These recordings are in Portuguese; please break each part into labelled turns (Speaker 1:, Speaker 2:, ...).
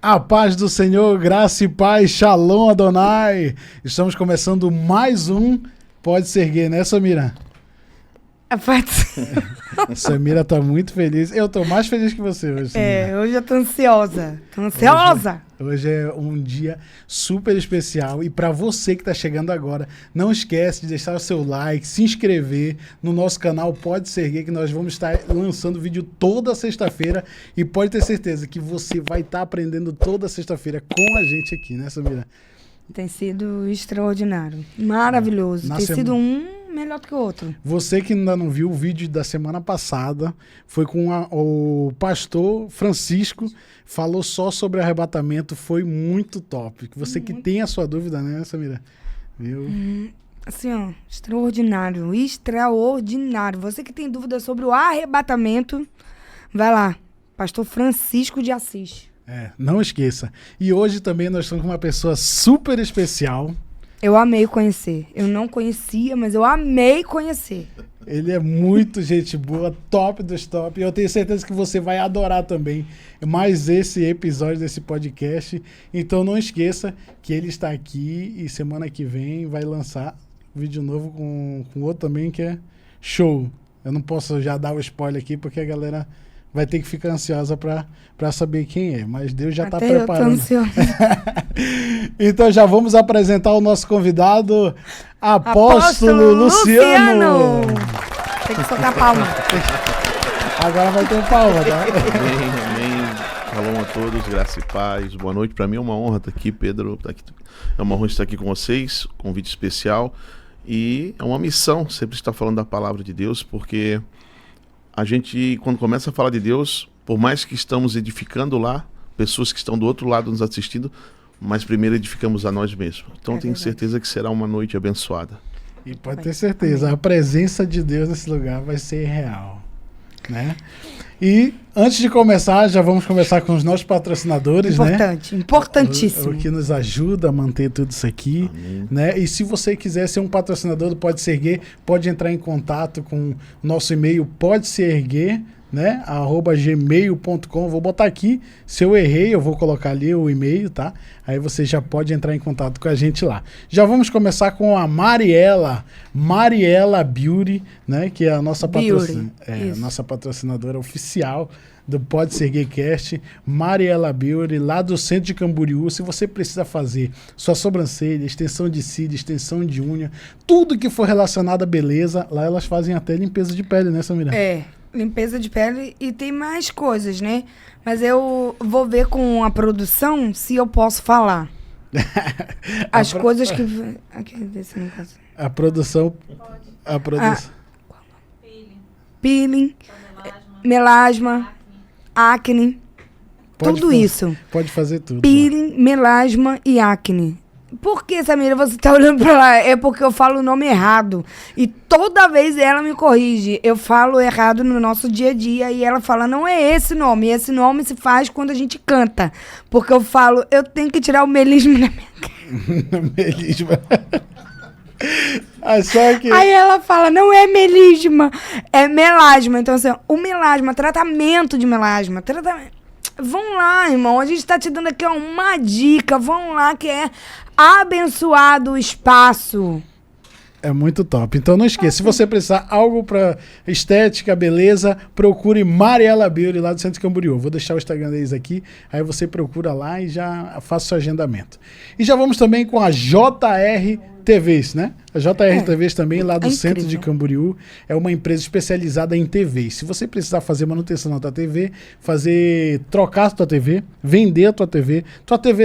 Speaker 1: A paz do Senhor, graça e paz, Shalom Adonai. Estamos começando mais um Pode Ser Gay, né, Samira?
Speaker 2: Pode ser.
Speaker 1: Samira tá muito feliz. Eu tô mais feliz que você hoje, Samira.
Speaker 2: Hoje eu tô ansiosa. Tô ansiosa!
Speaker 1: Hoje é um dia super especial. E para você que tá chegando agora, não esquece de deixar o seu like, se inscrever no nosso canal Pode Ser Gay, que nós vamos estar lançando vídeo toda sexta-feira. E pode ter certeza que você vai estar aprendendo toda sexta-feira com a gente aqui, né, Samira?
Speaker 2: Tem sido extraordinário. Maravilhoso. Tem sido um melhor do que o outro.
Speaker 1: Você que ainda não viu o vídeo da semana passada, foi com o pastor Francisco, falou só sobre arrebatamento, foi muito top. Você que tem a sua dúvida, né, Samira? Viu?
Speaker 2: Assim, ó, extraordinário, extraordinário. Você que tem dúvida sobre o arrebatamento, vai lá, pastor Francisco de Assis.
Speaker 1: Não esqueça. E hoje também nós estamos com uma pessoa super especial.
Speaker 2: Eu amei conhecer. Eu não conhecia, mas eu amei conhecer.
Speaker 1: Ele é muito gente boa, top dos top. E eu tenho certeza que você vai adorar também mais esse episódio desse podcast. Então não esqueça que ele está aqui e semana que vem vai lançar vídeo novo com outro também que é show. Eu não posso já dar o spoiler aqui porque a galera vai ter que ficar ansiosa para saber quem é, mas Deus já está preparando.
Speaker 2: Eu tô ansiosa.
Speaker 1: Então já vamos apresentar o nosso convidado, Apóstolo Luciano.
Speaker 2: Tem que socar palma.
Speaker 1: Agora vai ter palma, tá?
Speaker 3: Amém. Shalom a todos, graça e paz. Boa noite. Para mim é uma honra estar aqui, Pedro. É uma honra estar aqui com vocês, convite especial. E é uma missão sempre estar falando da palavra de Deus, porque a gente, quando começa a falar de Deus, por mais que estamos edificando lá, pessoas que estão do outro lado nos assistindo, mas primeiro edificamos a nós mesmos. Então tenho certeza que será uma noite abençoada.
Speaker 1: E pode ter certeza, a presença de Deus nesse lugar vai ser real, né? E antes de começar, já vamos começar com os nossos patrocinadores,
Speaker 2: Importante, né? Importantíssimo.
Speaker 1: O que nos ajuda a manter tudo isso aqui, né? E se você quiser ser um patrocinador do Pode Ser Gay, pode entrar em contato com o nosso e-mail podesergay, né? @gmail.com. Vou botar aqui, se eu errei, eu vou colocar ali o e-mail, tá? Aí você já pode entrar em contato com a gente lá. Já vamos começar com a Mariela Beauty, né? Que é a nossa nossa patrocinadora oficial do Pode Ser Gay Cast, Mariela Beauty, lá do centro de Camboriú. Se você precisa fazer sua sobrancelha, extensão de cílio, extensão de unha, tudo que for relacionado à beleza, lá elas fazem até limpeza de pele, né, Samira?
Speaker 2: Limpeza de pele e tem mais coisas, né? Mas eu vou ver com a produção se eu posso falar. As coisas que...
Speaker 1: A produção... A produção...
Speaker 2: Peeling, melasma, acne, tudo isso.
Speaker 1: Pode fazer tudo.
Speaker 2: Peeling, melasma e acne. Por que, Samira, você tá olhando pra lá? É porque eu falo o nome errado. E toda vez ela me corrige. Eu falo errado no nosso dia a dia e ela fala, não é esse nome. Esse nome se faz quando a gente canta. Porque eu falo, eu tenho que tirar o melisma da minha cara.
Speaker 1: Melisma.
Speaker 2: Aí ela fala, não é melisma, é melasma. Então, assim, o melasma, tratamento de melasma, Vão lá, irmão, a gente tá te dando aqui uma dica. Vão lá que é abençoado o espaço.
Speaker 1: É muito top. Então não esqueça, se você precisar algo para estética, beleza, procure Mariela Beauty lá do Centro de Camboriú. Vou deixar o Instagram deles aqui, aí você procura lá e já faça o seu agendamento. E já vamos também com a JR TVs, né? A JR TVs também lá do Centro de Camboriú é uma empresa especializada em TVs. Se você precisar fazer manutenção na tua TV, trocar a tua TV, vender a tua TV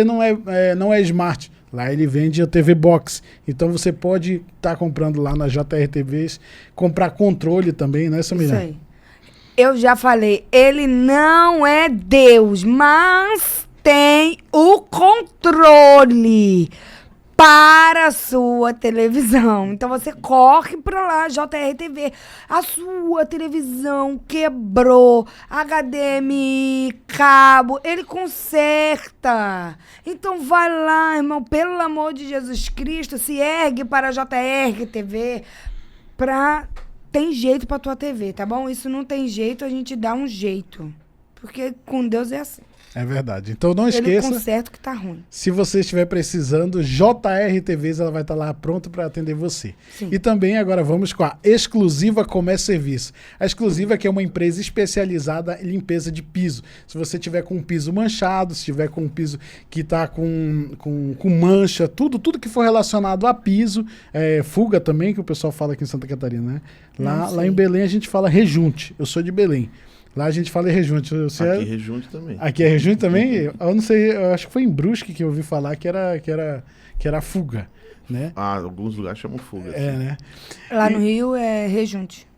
Speaker 1: não é smart. Lá ele vende a TV Box. Então você pode estar comprando lá na JR TVs, comprar controle também, né, Samira?
Speaker 2: Isso aí. Eu já falei, ele não é Deus, mas tem o controle para a sua televisão. Então você corre para lá, JR TV. A sua televisão quebrou, HDMI, cabo, ele conserta. Então vai lá, irmão, pelo amor de Jesus Cristo, se ergue para a JR TV. Tem jeito para tua TV, tá bom? Isso não tem jeito, a gente dá um jeito. Porque com Deus é assim.
Speaker 1: É verdade. Então não
Speaker 2: Ele
Speaker 1: esqueça,
Speaker 2: conserta o que tá ruim.
Speaker 1: se você estiver precisando, JR TVs, ela vai estar lá pronta para atender você.
Speaker 2: Sim.
Speaker 1: E também agora vamos com a Exclusiva Comércio e Serviço. A Exclusiva que é uma empresa especializada em limpeza de piso. Se você tiver com um piso manchado, se tiver com um piso que está com mancha, tudo que for relacionado a piso, fuga também, que o pessoal fala aqui em Santa Catarina, né? Lá em Belém a gente fala rejunte. Eu sou de Belém. Lá a gente fala rejunte.
Speaker 3: Aqui rejunte também.
Speaker 1: Aqui é rejunte também? Eu não sei, eu acho que foi em Brusque que eu ouvi falar que era fuga, né?
Speaker 3: Alguns lugares chamam fuga.
Speaker 1: Né?
Speaker 2: Lá no Rio é rejunte.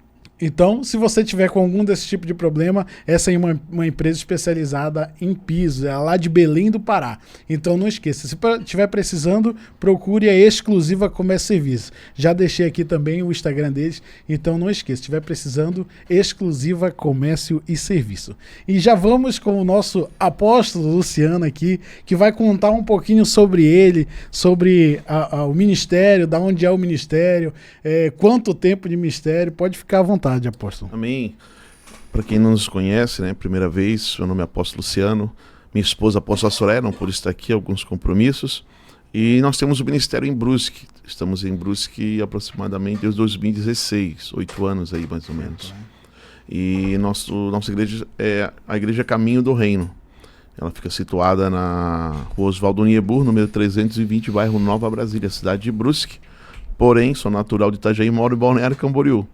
Speaker 1: Então, se você tiver com algum desse tipo de problema, essa é uma empresa especializada em piso, é lá de Belém do Pará. Então não esqueça, se estiver precisando, procure a Exclusiva Comércio e Serviço. Já deixei aqui também o Instagram deles, então não esqueça, se estiver precisando, Exclusiva Comércio e Serviço. E já vamos com o nosso apóstolo Luciano aqui, que vai contar um pouquinho sobre ele, sobre o ministério, da onde é o ministério, quanto tempo de ministério, pode ficar à vontade. Apóstolo.
Speaker 3: Amém. Para quem não nos conhece, né, primeira vez, meu nome é Apóstolo Luciano, minha esposa Apóstola Soraya, não por estar aqui, alguns compromissos, e nós temos o ministério em Brusque. Estamos em Brusque aproximadamente desde 2016, 8 anos aí mais ou menos. E nossa igreja é a Igreja Caminho do Reino. Ela fica situada na Rua Oswaldo Niebuhr, número 320, bairro Nova Brasília, cidade de Brusque. Porém, sou natural de Itajaí e moro em Balneário Camboriú.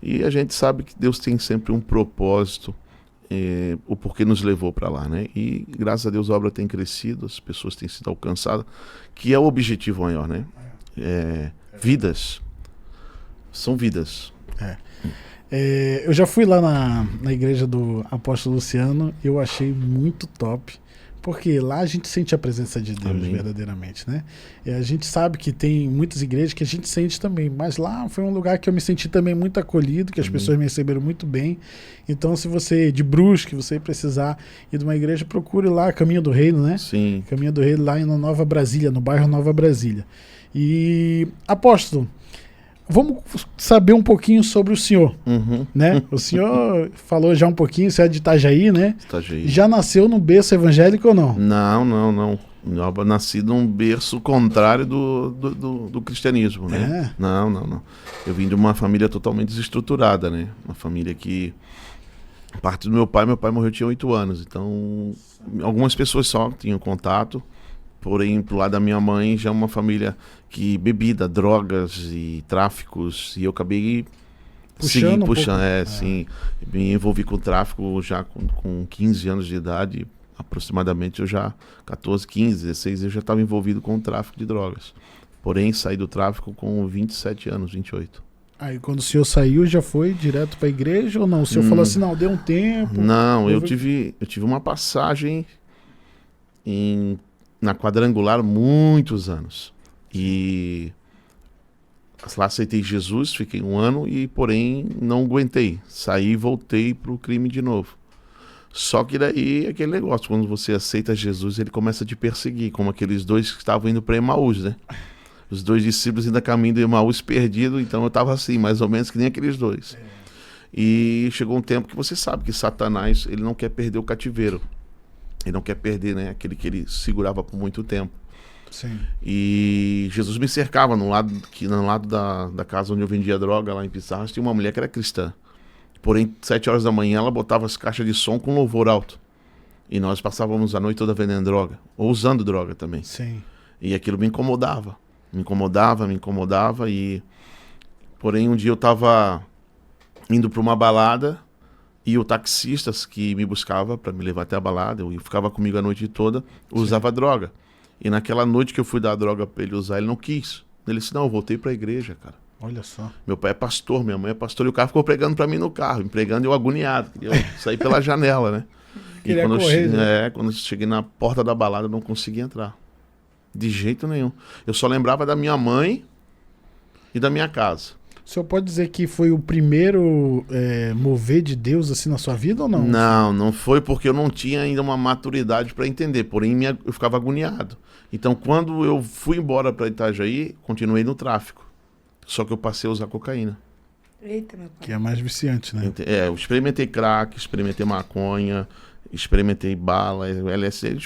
Speaker 3: E a gente sabe que Deus tem sempre um propósito, o porquê nos levou para lá, né? E graças a Deus a obra tem crescido, as pessoas têm sido alcançadas, que é o objetivo maior, né? Vidas. São vidas.
Speaker 1: Eu já fui lá na igreja do Apóstolo Luciano e eu achei muito top. Porque lá a gente sente a presença de Deus. Amém. Verdadeiramente, né? E a gente sabe que tem muitas igrejas que a gente sente também, mas lá foi um lugar que eu me senti também muito acolhido, que as pessoas me receberam muito bem. Então, se você, de Brusque, você precisar ir de uma igreja, procure lá Caminho do Reino, né?
Speaker 3: Sim.
Speaker 1: Caminho do Reino, lá na Nova Brasília, no bairro Nova Brasília. E, apóstolo, vamos saber um pouquinho sobre o senhor, né? O senhor falou já um pouquinho, você é de Itajaí, né?
Speaker 3: Itajaí.
Speaker 1: Já nasceu no berço evangélico ou não?
Speaker 3: Não. Eu nasci num berço contrário do cristianismo, né? Não. Eu vim de uma família totalmente desestruturada, né? Uma família que... Parte do meu pai morreu, tinha 8 anos. Então, algumas pessoas só tinham contato. Porém, pro lado da minha mãe, já é uma família que bebida, drogas e tráficos. E eu acabei puxando. Sim. Me envolvi com o tráfico já com 15 anos de idade. Aproximadamente, eu já 14, 15, 16, eu já estava envolvido com o tráfico de drogas. Porém, saí do tráfico com 27 anos, 28.
Speaker 1: Aí, quando o senhor saiu, já foi direto para a igreja ou não? O senhor falou assim, não, deu um tempo?
Speaker 3: Não, eu tive uma passagem na Quadrangular muitos anos. E lá aceitei Jesus, fiquei 1 ano e, porém, não aguentei. Saí e voltei para o crime de novo. Só que daí, aquele negócio, quando você aceita Jesus, ele começa a te perseguir, como aqueles 2 que estavam indo para Emaús, né? Os 2 discípulos ainda caminho do Emaús perdido, então eu estava assim, mais ou menos que nem aqueles 2. E chegou um tempo que você sabe que Satanás, ele não quer perder o cativeiro. Ele não quer perder, né, aquele que ele segurava por muito tempo.
Speaker 1: Sim.
Speaker 3: E Jesus me cercava no lado da casa onde eu vendia droga, lá em Pissarras, tinha uma mulher que era cristã. Porém, 7 horas da manhã, ela botava as caixas de som com louvor alto. E nós passávamos a noite toda vendendo droga, ou usando droga também.
Speaker 1: Sim.
Speaker 3: E aquilo me incomodava. Me incomodava. E porém, um dia eu estava indo para uma balada e o taxista que me buscava para me levar até a balada, eu ficava comigo a noite toda, usava droga. E naquela noite que eu fui dar a droga para ele usar, ele não quis. Ele disse, não, eu voltei para a igreja, cara.
Speaker 1: Olha só.
Speaker 3: Meu pai é pastor, minha mãe é pastor, e o cara ficou pregando para mim no carro, me pregando e eu agoniado, queria sair pela janela, né? E quando eu cheguei na porta da balada, eu não conseguia entrar. De jeito nenhum. Eu só lembrava da minha mãe e da minha casa.
Speaker 1: O senhor pode dizer que foi o primeiro mover de Deus assim na sua vida ou não?
Speaker 3: Não foi porque eu não tinha ainda uma maturidade para entender, porém eu ficava agoniado. Então quando eu fui embora para Itajaí, continuei no tráfico. Só que eu passei a usar cocaína.
Speaker 2: Eita, meu pai.
Speaker 1: Que é mais viciante, né?
Speaker 3: Eu experimentei crack, experimentei maconha, experimentei bala, LSD,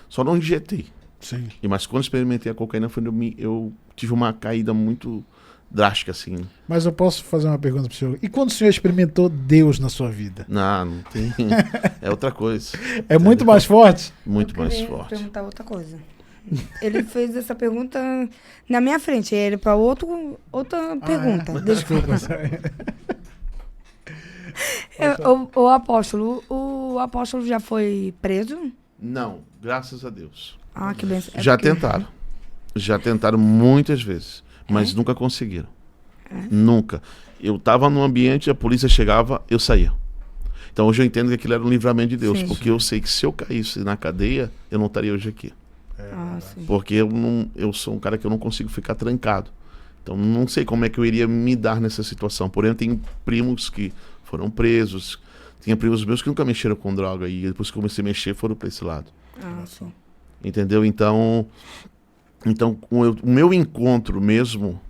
Speaker 3: só não injetei.
Speaker 1: Sim.
Speaker 3: Mas quando experimentei a cocaína, eu tive uma caída muito drástica, assim.
Speaker 1: Mas eu posso fazer uma pergunta pro senhor. E quando o senhor experimentou Deus na sua vida?
Speaker 3: Não tem. É outra coisa.
Speaker 1: É muito mais forte?
Speaker 3: Muito
Speaker 2: Eu
Speaker 3: mais
Speaker 2: queria
Speaker 3: forte.
Speaker 2: perguntar outra coisa. Ele fez essa pergunta na minha frente. Ele para outra pergunta. Deixa eu o apóstolo já foi preso?
Speaker 3: Não, graças a Deus.
Speaker 2: Ah, que benção.
Speaker 3: Já tentaram. Já tentaram muitas vezes, mas nunca conseguiram. Nunca. Eu estava num ambiente, a polícia chegava, eu saía. Então hoje eu entendo que aquilo era um livramento de Deus,
Speaker 2: Sim.
Speaker 3: porque eu sei que se eu caísse na cadeia, eu não estaria hoje aqui.
Speaker 2: Sim.
Speaker 3: Porque eu sou um cara que eu não consigo ficar trancado. Então não sei como é que eu iria me dar nessa situação. Porém, eu tenho primos que foram presos. Tinha primos meus que nunca mexeram com droga. E depois que comecei a mexer, foram para esse lado.
Speaker 2: Sim.
Speaker 3: Entendeu? Então o meu encontro mesmo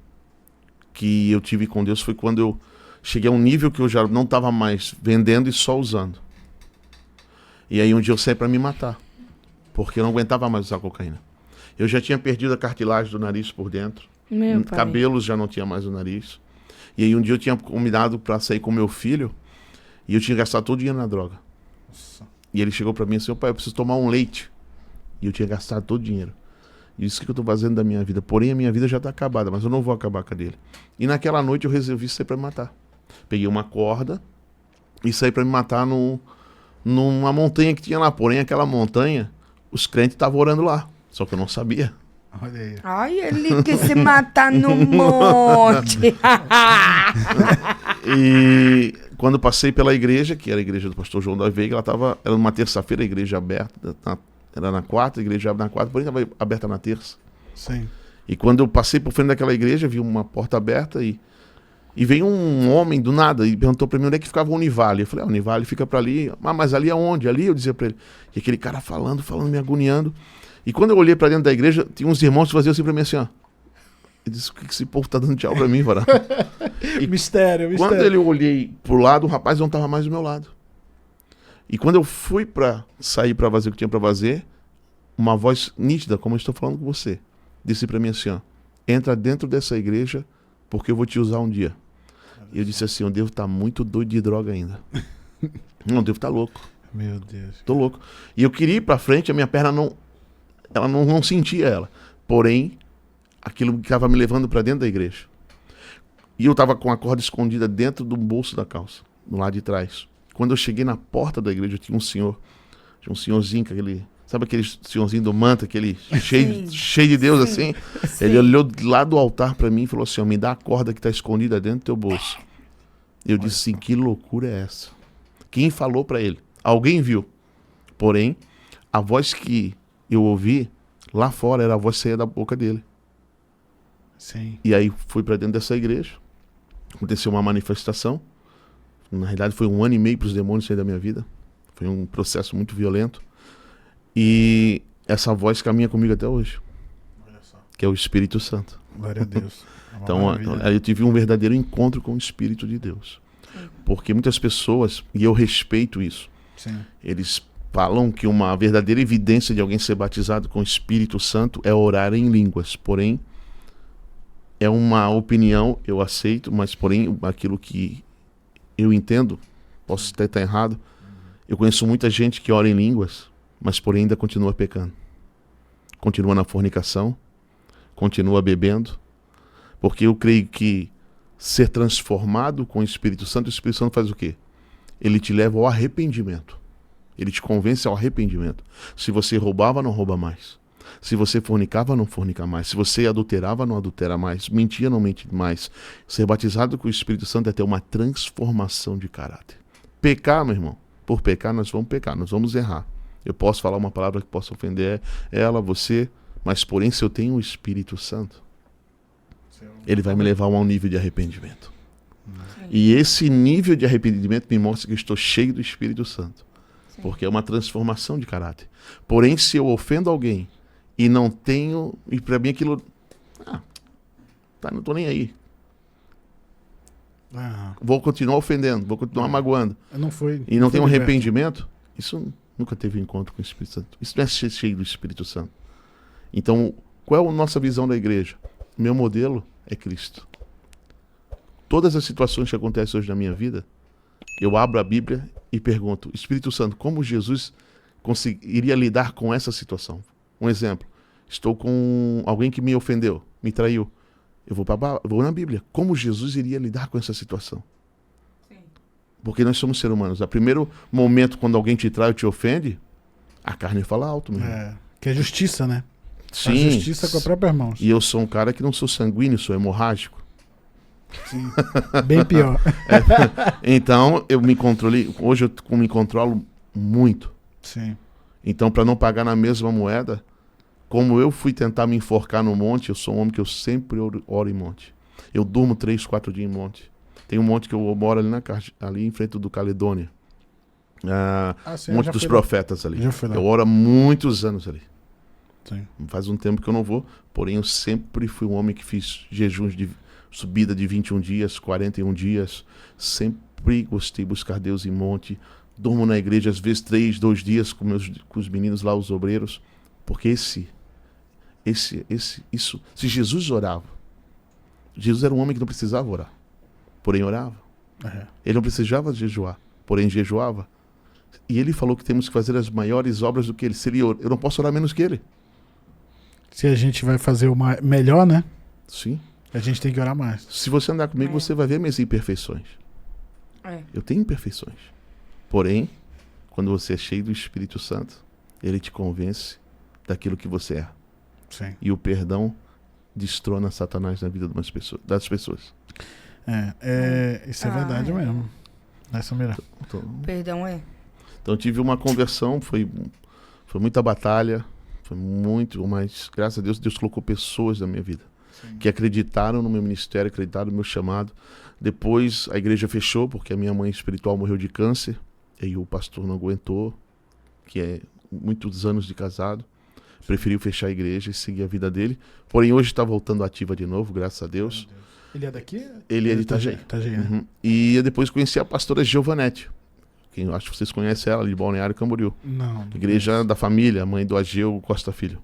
Speaker 3: que eu tive com Deus foi quando eu cheguei a um nível que eu já não estava mais vendendo e só usando. E aí um dia eu saí para me matar. Porque eu não aguentava mais usar cocaína. Eu já tinha perdido a cartilagem do nariz por dentro.
Speaker 2: Meu pai.
Speaker 3: Cabelos já não tinha mais no nariz. E aí um dia eu tinha combinado para sair com meu filho e eu tinha gastado todo o dinheiro na droga.
Speaker 1: Nossa.
Speaker 3: E ele chegou para mim assim: pai, eu preciso tomar um leite. E eu tinha gastado todo o dinheiro. E isso que eu tô fazendo da minha vida. Porém, a minha vida já tá acabada, mas eu não vou acabar com a dele. E naquela noite eu resolvi sair para me matar. Peguei uma corda e saí para me matar numa montanha que tinha lá. Porém, aquela montanha, os crentes estavam orando lá. Só que eu não sabia.
Speaker 1: Olha aí.
Speaker 2: Ai, ele quis se matar no monte.
Speaker 3: E quando eu passei pela igreja, que era a igreja do pastor João da Veiga, era uma terça-feira, a igreja aberta, era na quarta, a igreja abre na quarta, porém estava aberta na terça.
Speaker 1: Sim.
Speaker 3: E quando eu passei por frente daquela igreja, vi uma porta aberta e veio um homem do nada e perguntou para mim onde é que ficava o Univale. Eu falei, o Univale fica para ali. Mas ali aonde? Ali, eu dizia para ele. E aquele cara falando, me agoniando. E quando eu olhei para dentro da igreja, tinha uns irmãos que faziam assim para mim assim, ó. Eu disse, o que esse povo tá dando tchau para mim, varão?
Speaker 1: Mistério.
Speaker 3: Quando eu olhei pro lado, o rapaz não tava mais do meu lado. E quando eu fui para sair para fazer o que tinha para fazer, uma voz nítida, como eu estou falando com você, disse para mim assim, ó, entra dentro dessa igreja porque eu vou te usar um dia. E eu disse assim, eu devo estar muito doido de droga ainda. Não, devo estar louco.
Speaker 1: Meu Deus.
Speaker 3: Tô louco. E eu queria ir para frente, a minha perna não sentia ela. Porém, aquilo que estava me levando para dentro da igreja. E eu estava com a corda escondida dentro do bolso da calça, do lado de trás. Quando eu cheguei na porta da igreja, tinha um senhorzinho, sabe aquele senhorzinho do manto, aquele cheio de Deus assim?
Speaker 2: Sim.
Speaker 3: Ele olhou lá do altar para mim e falou assim, ó, me dá a corda que está escondida dentro do teu bolso. Eu disse assim, que loucura é essa? Quem falou para ele? Alguém viu. Porém, a voz que eu ouvi lá fora era a voz que saía da boca dele.
Speaker 1: Sim.
Speaker 3: E aí fui para dentro dessa igreja. Aconteceu uma manifestação. Na realidade foi 1 ano e meio para os demônios saírem da minha vida. Foi um processo muito violento. E essa voz caminha comigo até hoje.
Speaker 1: Olha só.
Speaker 3: Que é o Espírito Santo.
Speaker 1: Glória a Deus.
Speaker 3: Então aí eu tive um verdadeiro encontro com o Espírito de Deus. Porque muitas pessoas, e eu respeito isso,
Speaker 1: Sim.
Speaker 3: eles falam que uma verdadeira evidência de alguém ser batizado com o Espírito Santo é orar em línguas. Porém, é uma opinião, eu aceito, mas porém aquilo que eu entendo, posso até estar errado, eu conheço muita gente que ora em línguas, mas porém ainda continua pecando. Continua na fornicação, continua bebendo, porque eu creio que ser transformado com o Espírito Santo faz o quê? Ele te leva ao arrependimento. Ele te convence ao arrependimento. Se você roubava, não rouba mais. Se você fornicava, não fornica mais. Se você adulterava, não adultera mais. Mentia, não mente mais. Ser batizado com o Espírito Santo é ter uma transformação de caráter. Pecar, meu irmão, por pecar nós vamos pecar, nós vamos errar. Eu posso falar uma palavra que possa ofender ela, você, mas porém se eu tenho o Espírito Santo, ele vai me levar a um nível de arrependimento. E esse nível de arrependimento me mostra que eu estou cheio do Espírito Santo. Sim. Porque é uma transformação de caráter. Porém, se eu ofendo alguém e não tenho, e para mim aquilo, não tô nem aí. Vou continuar ofendendo, vou continuar magoando.
Speaker 1: Não foi.
Speaker 3: E não tem um arrependimento, isso nunca teve um encontro com o Espírito Santo. Isso não é ser cheio do Espírito Santo. Então, qual é a nossa visão da igreja? Meu modelo é Cristo. Todas as situações que acontecem hoje na minha vida, eu abro a Bíblia e pergunto, Espírito Santo, como Jesus iria lidar com essa situação? Um exemplo, estou com alguém que me ofendeu, me traiu. Eu vou na Bíblia. Como Jesus iria lidar com essa situação? Sim. Porque nós somos seres humanos. A primeiro momento, quando alguém te trai ou te ofende, a carne fala alto mesmo.
Speaker 1: Que é justiça, né?
Speaker 3: Sim.
Speaker 1: A justiça com a própria mão.
Speaker 3: E eu sou um cara que não sou sanguíneo, sou hemorrágico.
Speaker 1: Sim. Bem pior.
Speaker 3: Então, eu me controlei. Hoje eu me controlo muito.
Speaker 1: Sim.
Speaker 3: Então, para não pagar na mesma moeda, como eu fui tentar me enforcar no monte, eu sou um homem que eu sempre oro em monte. Eu durmo 3, 4 dias em monte. Tem um monte que eu moro ali em frente do Caledônia. Monte dos Profetas ali. Eu oro há muitos anos ali.
Speaker 1: Sim.
Speaker 3: Faz um tempo que eu não vou, porém eu sempre fui um homem que fiz jejuns de subida de 21 dias, 41 dias. Sempre gostei de buscar Deus em monte. Durmo na igreja, às vezes 3, 2 dias com os meninos lá, os obreiros. Porque isso, se Jesus orava, Jesus era um homem que não precisava orar, porém orava. Ele não precisava jejuar, porém jejuava. E ele falou que temos que fazer as maiores obras do que ele. Eu não posso orar menos que ele.
Speaker 1: Se a gente vai fazer o melhor, né?
Speaker 3: Sim.
Speaker 1: A gente tem que orar mais.
Speaker 3: Se você andar comigo, você vai ver minhas imperfeições. Eu tenho imperfeições. Porém, quando você é cheio do Espírito Santo, ele te convence daquilo que você é.
Speaker 1: Sim.
Speaker 3: E o perdão destrona Satanás na vida das pessoas.
Speaker 1: Isso é verdade mesmo. Essa mesmo.
Speaker 2: Perdão
Speaker 3: Então eu tive uma conversão, foi muita batalha, foi muito, mas graças a Deus, Deus colocou pessoas na minha vida. Sim. Que acreditaram no meu ministério, acreditaram no meu chamado. Depois a igreja fechou, porque a minha mãe espiritual morreu de câncer, e aí o pastor não aguentou, que é muitos anos de casado, preferiu fechar a igreja e seguir a vida dele. Porém, hoje está voltando ativa de novo, graças a Deus.
Speaker 1: Ele é daqui?
Speaker 3: Ele é de Itajaí.
Speaker 1: Né?
Speaker 3: E eu depois conheci a pastora Giovanete, quem eu acho que vocês conhecem ela, de Balneário Camboriú.
Speaker 1: Não.
Speaker 3: Igreja conheço. Da família, mãe do Ageu Costa Filho.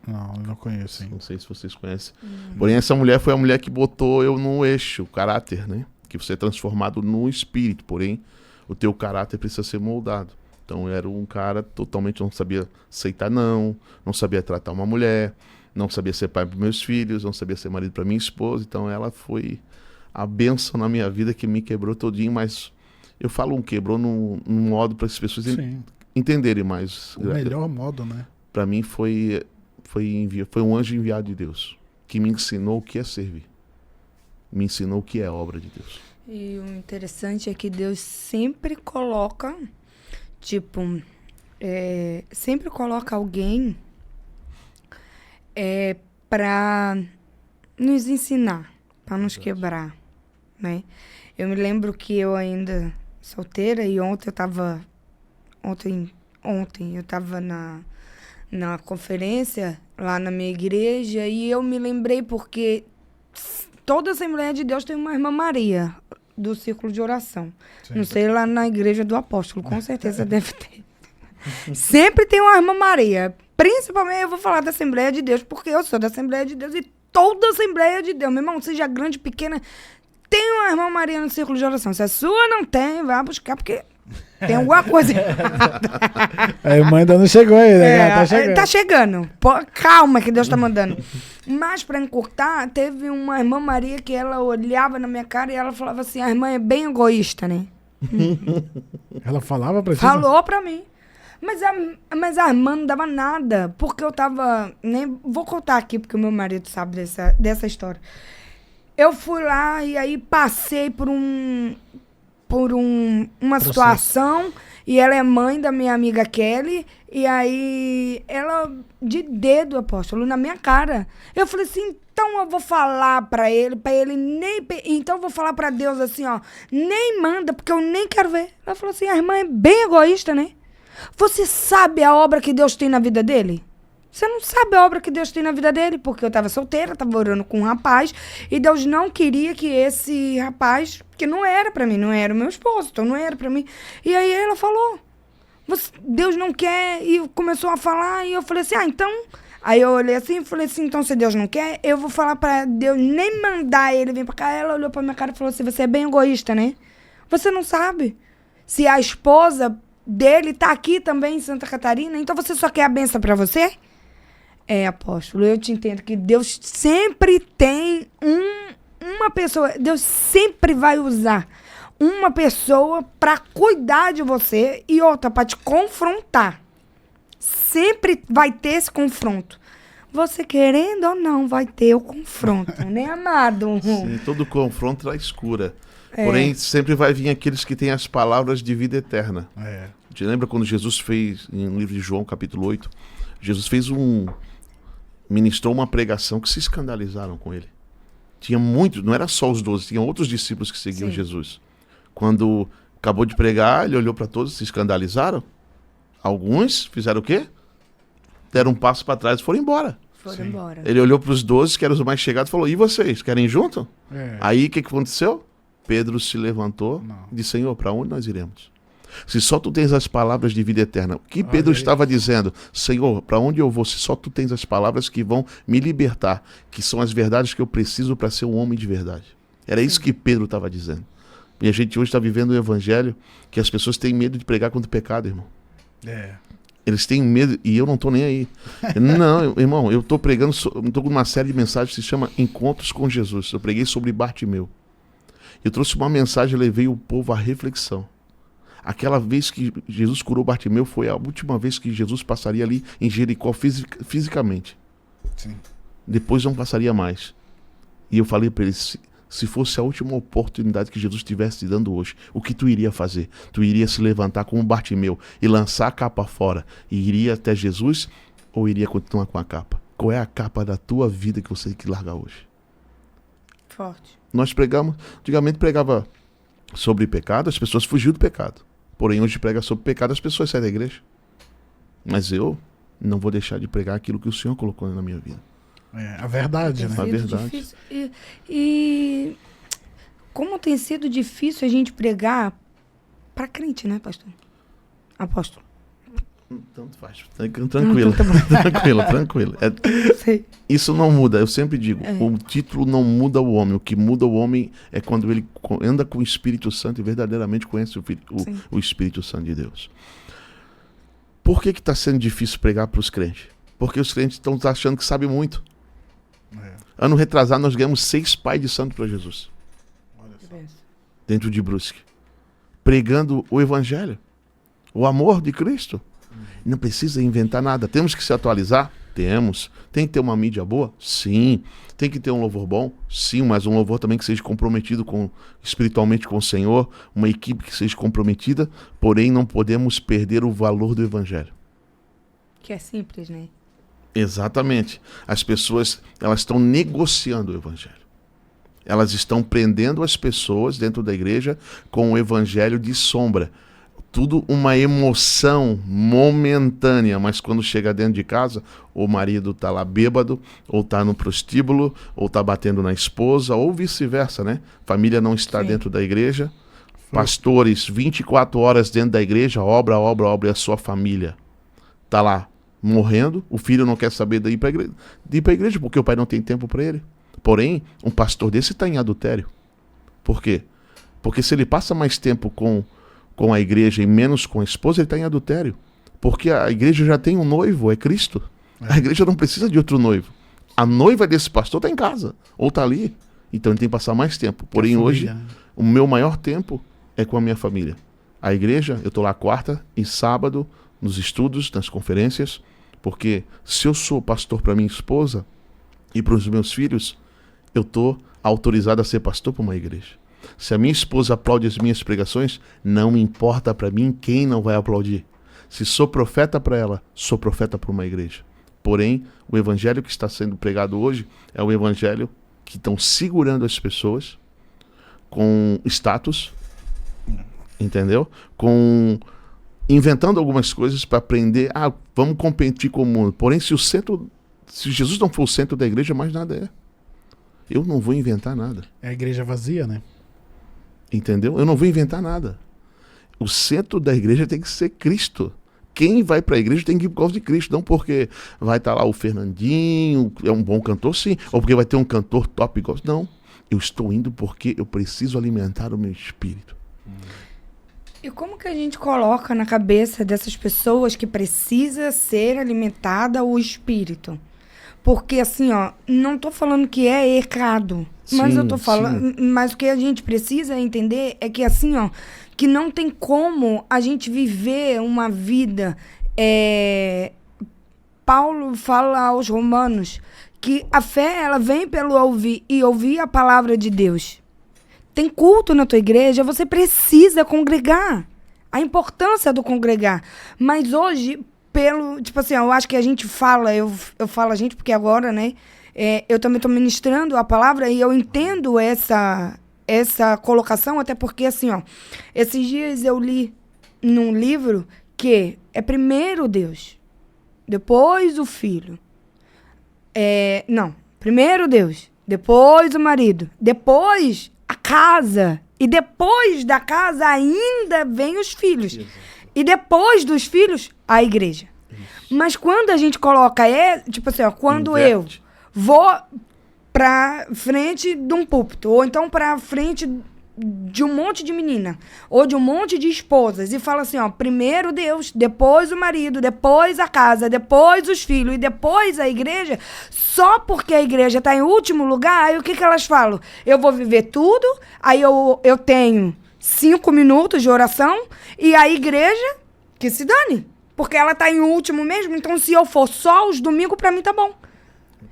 Speaker 1: Não conheço. Hein?
Speaker 3: Não sei se vocês conhecem. Porém, essa mulher foi a mulher que botou eu no eixo, o caráter, né? Que você é transformado no espírito, porém, o teu caráter precisa ser moldado. Então, eu era um cara totalmente, não sabia aceitar não sabia tratar uma mulher, não sabia ser pai para meus filhos, não sabia ser marido para minha esposa. Então, ela foi a bênção na minha vida que me quebrou todinho, mas eu falo quebrou num modo para as pessoas entenderem mais.
Speaker 1: O melhor modo, né?
Speaker 3: Para mim foi um anjo enviado de Deus, que me ensinou o que é servir. Me ensinou o que é obra de Deus.
Speaker 2: E o interessante é que Deus sempre coloca, sempre coloca alguém para nos ensinar, para nos quebrar, né? Eu me lembro que eu ainda solteira e ontem eu estava na conferência lá na minha igreja e eu me lembrei porque toda Assembleia de Deus tem uma irmã Maria do círculo de oração. Sim. Não sei, lá na igreja do apóstolo, com certeza deve ter. Sempre tem uma irmã Maria. Principalmente eu vou falar da Assembleia de Deus, porque eu sou da Assembleia de Deus e toda Assembleia de Deus, meu irmão, seja grande, pequena, tem uma irmã Maria no círculo de oração. Se a sua não tem, vai buscar, porque tem alguma coisa errada.
Speaker 1: A irmã ainda não chegou aí, né?
Speaker 2: Tá chegando. Pô, calma que Deus tá mandando. Mas pra encurtar, teve uma irmã Maria que ela olhava na minha cara e ela falava assim, a irmã é bem egoísta, né?
Speaker 1: Ela falava pra você?
Speaker 2: Falou pra mim. Mas a irmã não dava nada, porque eu tava... Nem vou contar aqui, porque o meu marido sabe dessa história. Eu fui lá e aí passei por uma situação, e ela é mãe da minha amiga Kelly, e aí ela, de dedo, apóstolo, na minha cara. Eu falei assim, então eu vou falar pra ele nem... Então eu vou falar pra Deus assim, ó, nem manda, porque eu nem quero ver. Ela falou assim, a irmã é bem egoísta, né? Você sabe a obra que Deus tem na vida dele? Você não sabe a obra que Deus tem na vida dele, porque eu estava solteira, estava orando com um rapaz, e Deus não queria que esse rapaz, que não era para mim, não era o meu esposo, então não era para mim. E aí ela falou, Deus não quer, e começou a falar, e eu falei assim, então... Aí eu olhei assim e falei assim, então se Deus não quer, eu vou falar pra Deus nem mandar ele vir pra cá. Ela olhou pra minha cara e falou assim, você é bem egoísta, né? Você não sabe se a esposa dele tá aqui também em Santa Catarina, então você só quer a benção pra você? Apóstolo, eu te entendo que Deus sempre tem uma pessoa, Deus sempre vai usar uma pessoa pra cuidar de você e outra pra te confrontar. Sempre vai ter esse confronto. Você querendo ou não, vai ter o confronto, né, amado?
Speaker 3: Sim, todo confronto traz cura. Porém, sempre vai vir aqueles que têm as palavras de vida eterna. Te lembra quando Jesus fez, em livro de João, capítulo 8, Jesus ministrou uma pregação que se escandalizaram com ele. Tinha muitos, não era só os 12, tinha outros discípulos que seguiam Jesus. Quando acabou de pregar, ele olhou para todos, se escandalizaram. Alguns fizeram o quê? Deram um passo para trás e foram embora.
Speaker 2: Embora.
Speaker 3: Ele olhou para os 12, que eram os mais chegados, e falou, e vocês, querem ir junto? Aí, o que aconteceu? Pedro se levantou e disse, Senhor, para onde nós iremos? Se só tu tens as palavras de vida eterna. O que Pedro estava dizendo? Senhor, para onde eu vou? Se só tu tens as palavras que vão me libertar, que são as verdades que eu preciso para ser um homem de verdade. Era isso que Pedro estava dizendo. E a gente hoje está vivendo um evangelho que as pessoas têm medo de pregar contra o pecado, irmão. Eles têm medo, e eu não estou nem aí. Não, irmão, eu estou pregando, estou com uma série de mensagens que se chama Encontros com Jesus. Eu preguei sobre Bartimeu. Eu trouxe uma mensagem e levei o povo à reflexão. Aquela vez que Jesus curou Bartimeu foi a última vez que Jesus passaria ali em Jericó fisicamente.
Speaker 1: Sim.
Speaker 3: Depois não passaria mais. E eu falei para ele, se fosse a última oportunidade que Jesus estivesse te dando hoje, o que tu iria fazer? Tu iria se levantar como Bartimeu e lançar a capa fora e iria até Jesus, ou iria continuar com a capa? Qual é a capa da tua vida que você tem que largar hoje?
Speaker 2: Forte.
Speaker 3: Nós pregamos, antigamente pregava sobre pecado, as pessoas fugiam do pecado. Porém, hoje prega sobre pecado, as pessoas saem da igreja. Mas eu não vou deixar de pregar aquilo que o Senhor colocou na minha vida.
Speaker 1: A verdade, né?
Speaker 3: A verdade.
Speaker 2: Difícil. E como tem sido difícil a gente pregar para crente, né, pastor? Apóstolo.
Speaker 3: Tanto faz. Tranquilo. Tranquilo. Isso não muda. Eu sempre digo, o título não muda o homem. O que muda o homem é quando ele anda com o Espírito Santo e verdadeiramente conhece o Espírito Santo de Deus. Por que está sendo difícil pregar para os crentes? Porque os crentes estão achando que sabem muito. Ano retrasado, nós ganhamos 6 pais de santo para Jesus.
Speaker 1: Olha só.
Speaker 3: Dentro de Brusque. Pregando o Evangelho. O amor de Cristo. Não precisa inventar nada. Temos que se atualizar? Temos. Tem que ter uma mídia boa? Sim. Tem que ter um louvor bom? Sim, mas um louvor também que seja comprometido espiritualmente com o Senhor. Uma equipe que seja comprometida. Porém, não podemos perder o valor do Evangelho.
Speaker 2: Que é simples, né?
Speaker 3: Exatamente. As pessoas, elas estão negociando o Evangelho. Elas estão prendendo as pessoas dentro da igreja com o Evangelho de sombra. Tudo uma emoção momentânea, mas quando chega dentro de casa, o marido está lá bêbado, ou está no prostíbulo, ou está batendo na esposa, ou vice-versa, né? Família não está dentro da igreja. Pastores, 24 horas dentro da igreja, obra, e a sua família está lá morrendo. O filho não quer saber de ir para a igreja, porque o pai não tem tempo para ele. Porém, um pastor desse está em adultério. Por quê? Porque se ele passa mais tempo com a igreja e menos com a esposa, ele está em adultério. Porque a igreja já tem um noivo, é Cristo. A igreja não precisa de outro noivo. A noiva desse pastor está em casa, ou está ali. Então ele tem que passar mais tempo. Porém, hoje, o meu maior tempo é com a minha família. A igreja, eu estou lá quarta e sábado, nos estudos, nas conferências, porque se eu sou pastor para minha esposa e para os meus filhos, eu estou autorizado a ser pastor para uma igreja. Se a minha esposa aplaude as minhas pregações, não importa para mim quem não vai aplaudir. Se sou profeta para ela, sou profeta para uma igreja. Porém, o evangelho que está sendo pregado hoje é o evangelho que estão segurando as pessoas com status, entendeu? Inventando algumas coisas para aprender, vamos competir com o mundo. Porém, se Jesus não for o centro da igreja, mais nada é. Eu não vou inventar nada.
Speaker 1: É a igreja vazia, né?
Speaker 3: Entendeu? Eu não vou inventar nada. O centro da igreja tem que ser Cristo. Quem vai para a igreja tem que ir por causa de Cristo, não porque vai estar lá o Fernandinho, é um bom cantor, sim, ou porque vai ter um cantor top igual. Não, eu estou indo porque eu preciso alimentar o meu espírito.
Speaker 2: E como que a gente coloca na cabeça dessas pessoas que precisa ser alimentada o espírito? Porque assim, ó, não tô falando que é errado, mas
Speaker 3: Sim,
Speaker 2: eu tô falando, mas o que a gente precisa entender é que assim, ó, que não tem como a gente viver uma vida. Paulo fala aos Romanos que a fé, ela vem pelo ouvir e ouvir a palavra de Deus. Tem culto na tua igreja, você precisa congregar. A importância do congregar. Mas hoje, tipo assim, eu acho que a gente fala, eu falo a gente porque agora, né, eu também estou ministrando a palavra e eu entendo essa colocação, até porque, assim, ó, esses dias eu li num livro que é primeiro Deus, depois o filho. Primeiro Deus, depois o marido, depois a casa, e depois da casa ainda vem os filhos. Exato. E depois dos filhos, a igreja. Isso. Mas quando a gente coloca, tipo assim, ó, quando Inverte. Eu vou pra frente de um púlpito, ou então pra frente de um monte de menina, ou de um monte de esposas, e fala assim, ó, primeiro Deus, depois o marido, depois a casa, depois os filhos, e depois a igreja, só porque a igreja tá em último lugar, aí o que elas falam? Eu vou viver tudo, aí eu tenho 5 minutos de oração, e a igreja, que se dane, porque ela tá em último mesmo, então se eu for só os domingos, pra mim tá bom.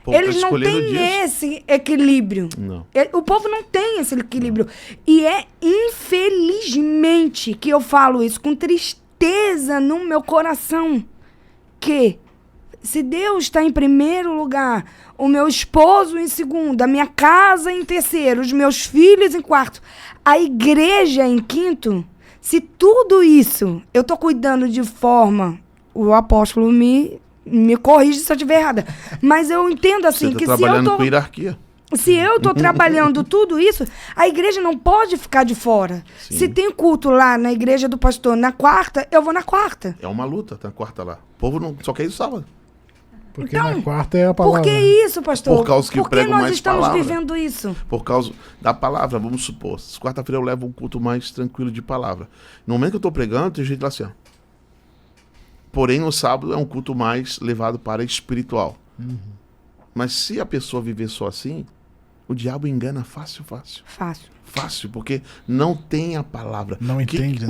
Speaker 2: Eles não têm esse equilíbrio.
Speaker 3: Não.
Speaker 2: O povo não tem esse equilíbrio. E é infelizmente que eu falo isso com tristeza no meu coração. Que se Deus está em primeiro lugar, o meu esposo em segundo, a minha casa em terceiro, os meus filhos em quarto, a igreja em quinto, se tudo isso eu estou cuidando de forma... O apóstolo me corrige se eu estiver errada. Mas eu entendo assim
Speaker 3: Você
Speaker 2: que
Speaker 3: tá trabalhando com hierarquia.
Speaker 2: Se eu estou trabalhando tudo isso, a igreja não pode ficar de fora. Sim. Se tem culto lá na igreja do pastor na quarta, eu vou na quarta.
Speaker 3: É uma luta, tá na quarta lá. O povo não só quer ir sábado.
Speaker 1: Porque então, na quarta é a palavra.
Speaker 2: Por que isso, pastor?
Speaker 3: Por causa que eu prego mais palavra. Por que nós estamos
Speaker 2: vivendo isso?
Speaker 3: Por causa da palavra, vamos supor. Quarta-feira eu levo um culto mais tranquilo de palavra. No momento que eu estou pregando, tem gente lá assim, ó. Porém, no sábado é um culto mais levado para espiritual. Uhum. Mas se a pessoa viver só assim, o diabo engana fácil. Fácil, porque não tem a palavra.
Speaker 1: Não entende, né?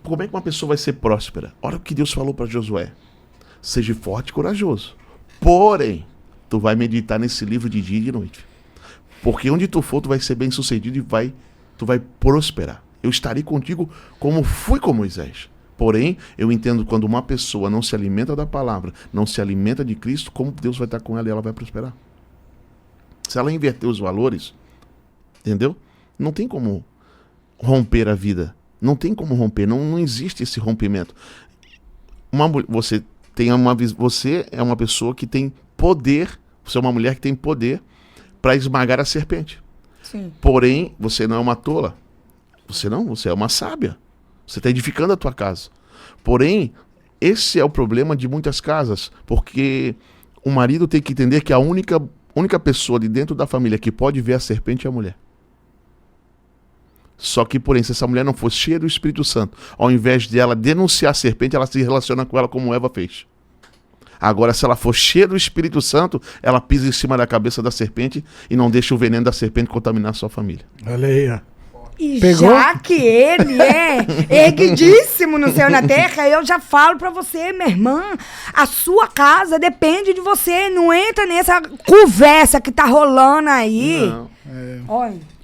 Speaker 3: Como é que uma pessoa vai ser próspera? Olha o que Deus falou para Josué. Seja forte e corajoso. Porém, tu vai meditar nesse livro de dia e de noite. Porque onde tu for, tu vai ser bem sucedido e tu vai prosperar. Eu estarei contigo como fui com Moisés. Porém, eu entendo quando uma pessoa não se alimenta da palavra, não se alimenta de Cristo, como Deus vai estar com ela e ela vai prosperar. Se ela inverter os valores, entendeu? Não tem como romper a vida. Não tem como romper, não existe esse rompimento. Você é uma pessoa que tem poder, você é uma mulher que tem poder para esmagar a serpente.
Speaker 2: Sim.
Speaker 3: Porém, você não é uma tola. Você é uma sábia. Você está edificando a tua casa. Porém, esse é o problema de muitas casas, porque o marido tem que entender que a única pessoa de dentro da família que pode ver a serpente é a mulher. Só que, porém, se essa mulher não for cheia do Espírito Santo, ao invés de ela denunciar a serpente, ela se relaciona com ela como Eva fez. Agora, se ela for cheia do Espírito Santo, ela pisa em cima da cabeça da serpente e não deixa o veneno da serpente contaminar a sua família.
Speaker 1: Olha aí, ó.
Speaker 2: E pegou? Já que ele é erguidíssimo no céu e na terra, eu já falo pra você, minha irmã, a sua casa depende de você. Não entra nessa conversa que tá rolando aí.
Speaker 3: Não.
Speaker 2: Olha.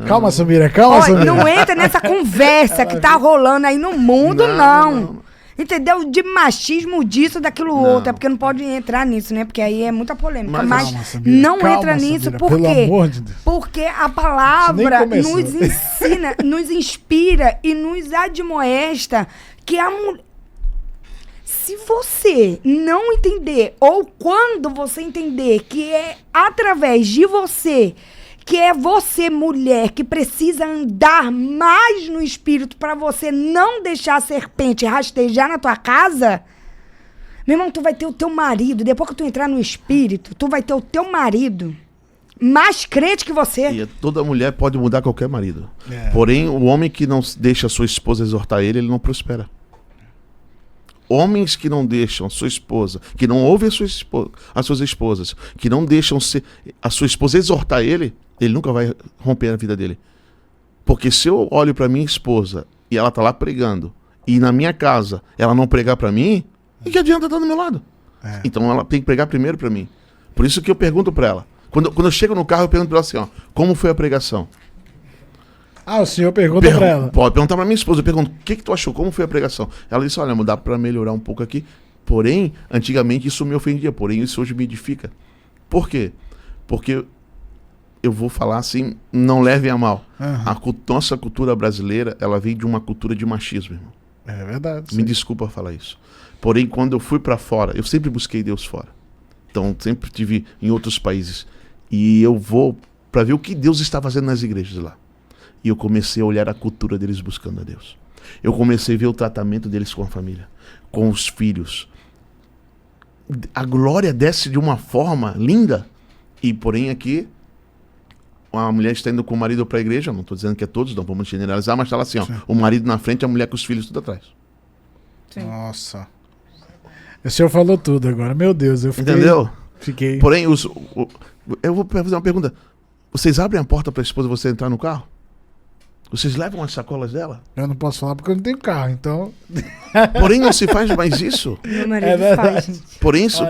Speaker 1: Calma, Samira, Samira.
Speaker 2: Não entra nessa conversa que tá rolando aí no mundo, não. Entendeu? De machismo, disso, daquilo outro. É porque não pode entrar nisso, né? Porque aí é muita polêmica. Mas
Speaker 1: calma, Samira,
Speaker 2: não entra nisso,
Speaker 1: Samira,
Speaker 2: por quê?
Speaker 1: Pelo amor de Deus.
Speaker 2: Porque a palavra nos ensina, nos inspira e nos admoesta que a mulher... Se você não entender, ou quando você entender que é através de você Porque é você, mulher, que precisa andar mais no espírito para você não deixar a serpente rastejar na tua casa. Meu irmão, tu vai ter o teu marido. Depois que tu entrar no espírito, tu vai ter o teu marido mais crente que você.
Speaker 3: E toda mulher pode mudar qualquer marido. Porém, o homem que não deixa a sua esposa exortar ele não prospera. Homens que não deixam a sua esposa, que não ouvem as suas esposas, que não deixam a sua esposa exortar ele nunca vai romper a vida dele. Porque se eu olho para minha esposa e ela tá lá pregando, e na minha casa ela não pregar para mim, e que adianta estar do meu lado? Então ela tem que pregar primeiro para mim. Por isso que eu pergunto para ela. Quando eu chego no carro, eu pergunto para ela assim, ó, como foi a pregação?
Speaker 1: O senhor pergunta pra ela.
Speaker 3: Pode perguntar pra minha esposa. Eu pergunto, o que tu achou? Como foi a pregação? Ela disse, olha, dá pra melhorar um pouco aqui. Porém, antigamente isso me ofendia. Porém, isso hoje me edifica. Por quê? Porque eu vou falar assim, não levem a mal. Nossa cultura brasileira, ela vem de uma cultura de machismo, irmão.
Speaker 1: É verdade.
Speaker 3: Me desculpa falar isso. Porém, quando eu fui pra fora, eu sempre busquei Deus fora. Então, sempre estive em outros países. E eu vou pra ver o que Deus está fazendo nas igrejas lá. E eu comecei a olhar a cultura deles buscando a Deus. Eu comecei a ver o tratamento deles com a família, com os filhos. A glória desce de uma forma linda. E porém aqui, a mulher está indo com o marido para a igreja. Não estou dizendo que é todos, não vamos generalizar, mas está lá assim, ó, o marido na frente e a mulher com os filhos tudo atrás.
Speaker 1: Sim. Nossa. O senhor falou tudo agora. Meu Deus, eu fiquei...
Speaker 3: Entendeu?
Speaker 1: Fiquei...
Speaker 3: Porém, eu vou fazer uma pergunta. Vocês abrem a porta para a esposa você entrar no carro? Vocês levam as sacolas dela?
Speaker 1: Eu não posso falar porque eu não tenho carro, então...
Speaker 3: Porém, não se faz mais isso.
Speaker 2: Meu marido faz.
Speaker 3: Porém, isso...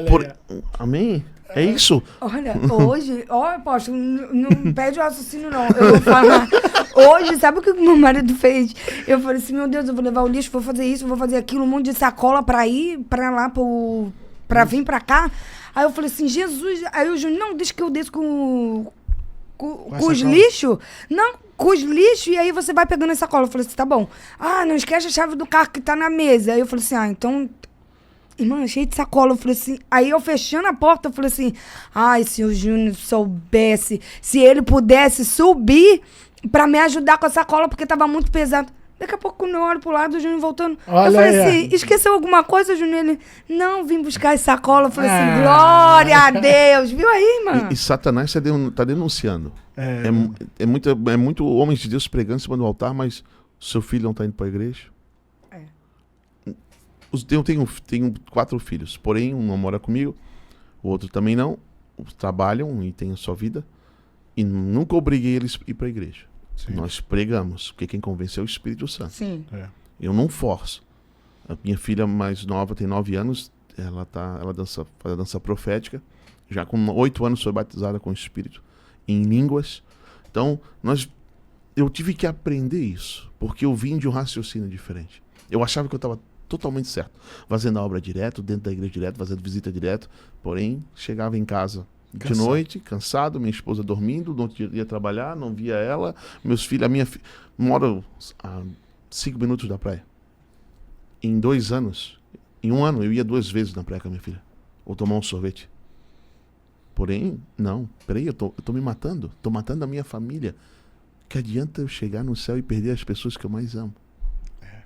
Speaker 3: Amém? É isso.
Speaker 2: Olha, hoje... Apóstolo, não pede o raciocínio, não. Eu vou falar... Hoje, sabe o que o meu marido fez? Eu falei assim, meu Deus, eu vou levar o lixo, vou fazer isso, vou fazer aquilo, um monte de sacola pra ir pra lá, pra vir pra cá. Aí eu falei assim, Jesus... Aí o Júnior, não, deixa que eu desço com os lixos. Não, com os lixos, e aí você vai pegando essa sacola. Eu falei assim, tá bom. Não esquece a chave do carro que tá na mesa. Aí eu falei assim, então... Irmã, cheio de sacola. Eu falei assim... Aí eu fechando a porta, eu falei assim... Se o Júnior soubesse... Se ele pudesse subir pra me ajudar com a sacola, porque tava muito pesado. Daqui a pouco, quando eu olho pro lado, o Júnior voltando... eu falei assim, esqueceu alguma coisa, Júnior? Ele... Não, vim buscar as sacolas. Eu falei assim, glória a Deus. Viu aí, irmã?
Speaker 3: E Satanás tá denunciando. É muito homens de Deus pregando em cima do altar, mas seu filho não tá indo pra igreja. Eu tenho 4 filhos, porém um não mora comigo, o outro também não. Trabalham e têm a sua vida. E nunca obriguei eles a ir pra igreja. Sim. Nós pregamos, porque quem convenceu é o Espírito Santo.
Speaker 2: Sim.
Speaker 3: Eu não forço. A minha filha mais nova tem 9 anos, ela faz a dança profética. Já com 8 anos foi batizada com o Espírito, em línguas. Então, eu tive que aprender isso, porque eu vim de um raciocínio diferente. Eu achava que eu estava totalmente certo, fazendo a obra direto, dentro da igreja direto, fazendo visita direto, porém, chegava em casa de noite, cansado, minha esposa dormindo, não ia trabalhar, não via ela, meus filhos, a minha filha mora a 5 minutos da praia. Em 2 anos, em 1 ano, eu ia 2 vezes na praia com a minha filha, ou tomar um sorvete. Porém, não, peraí, eu tô me matando, tô matando a minha família. Que adianta eu chegar no céu e perder as pessoas que eu mais amo?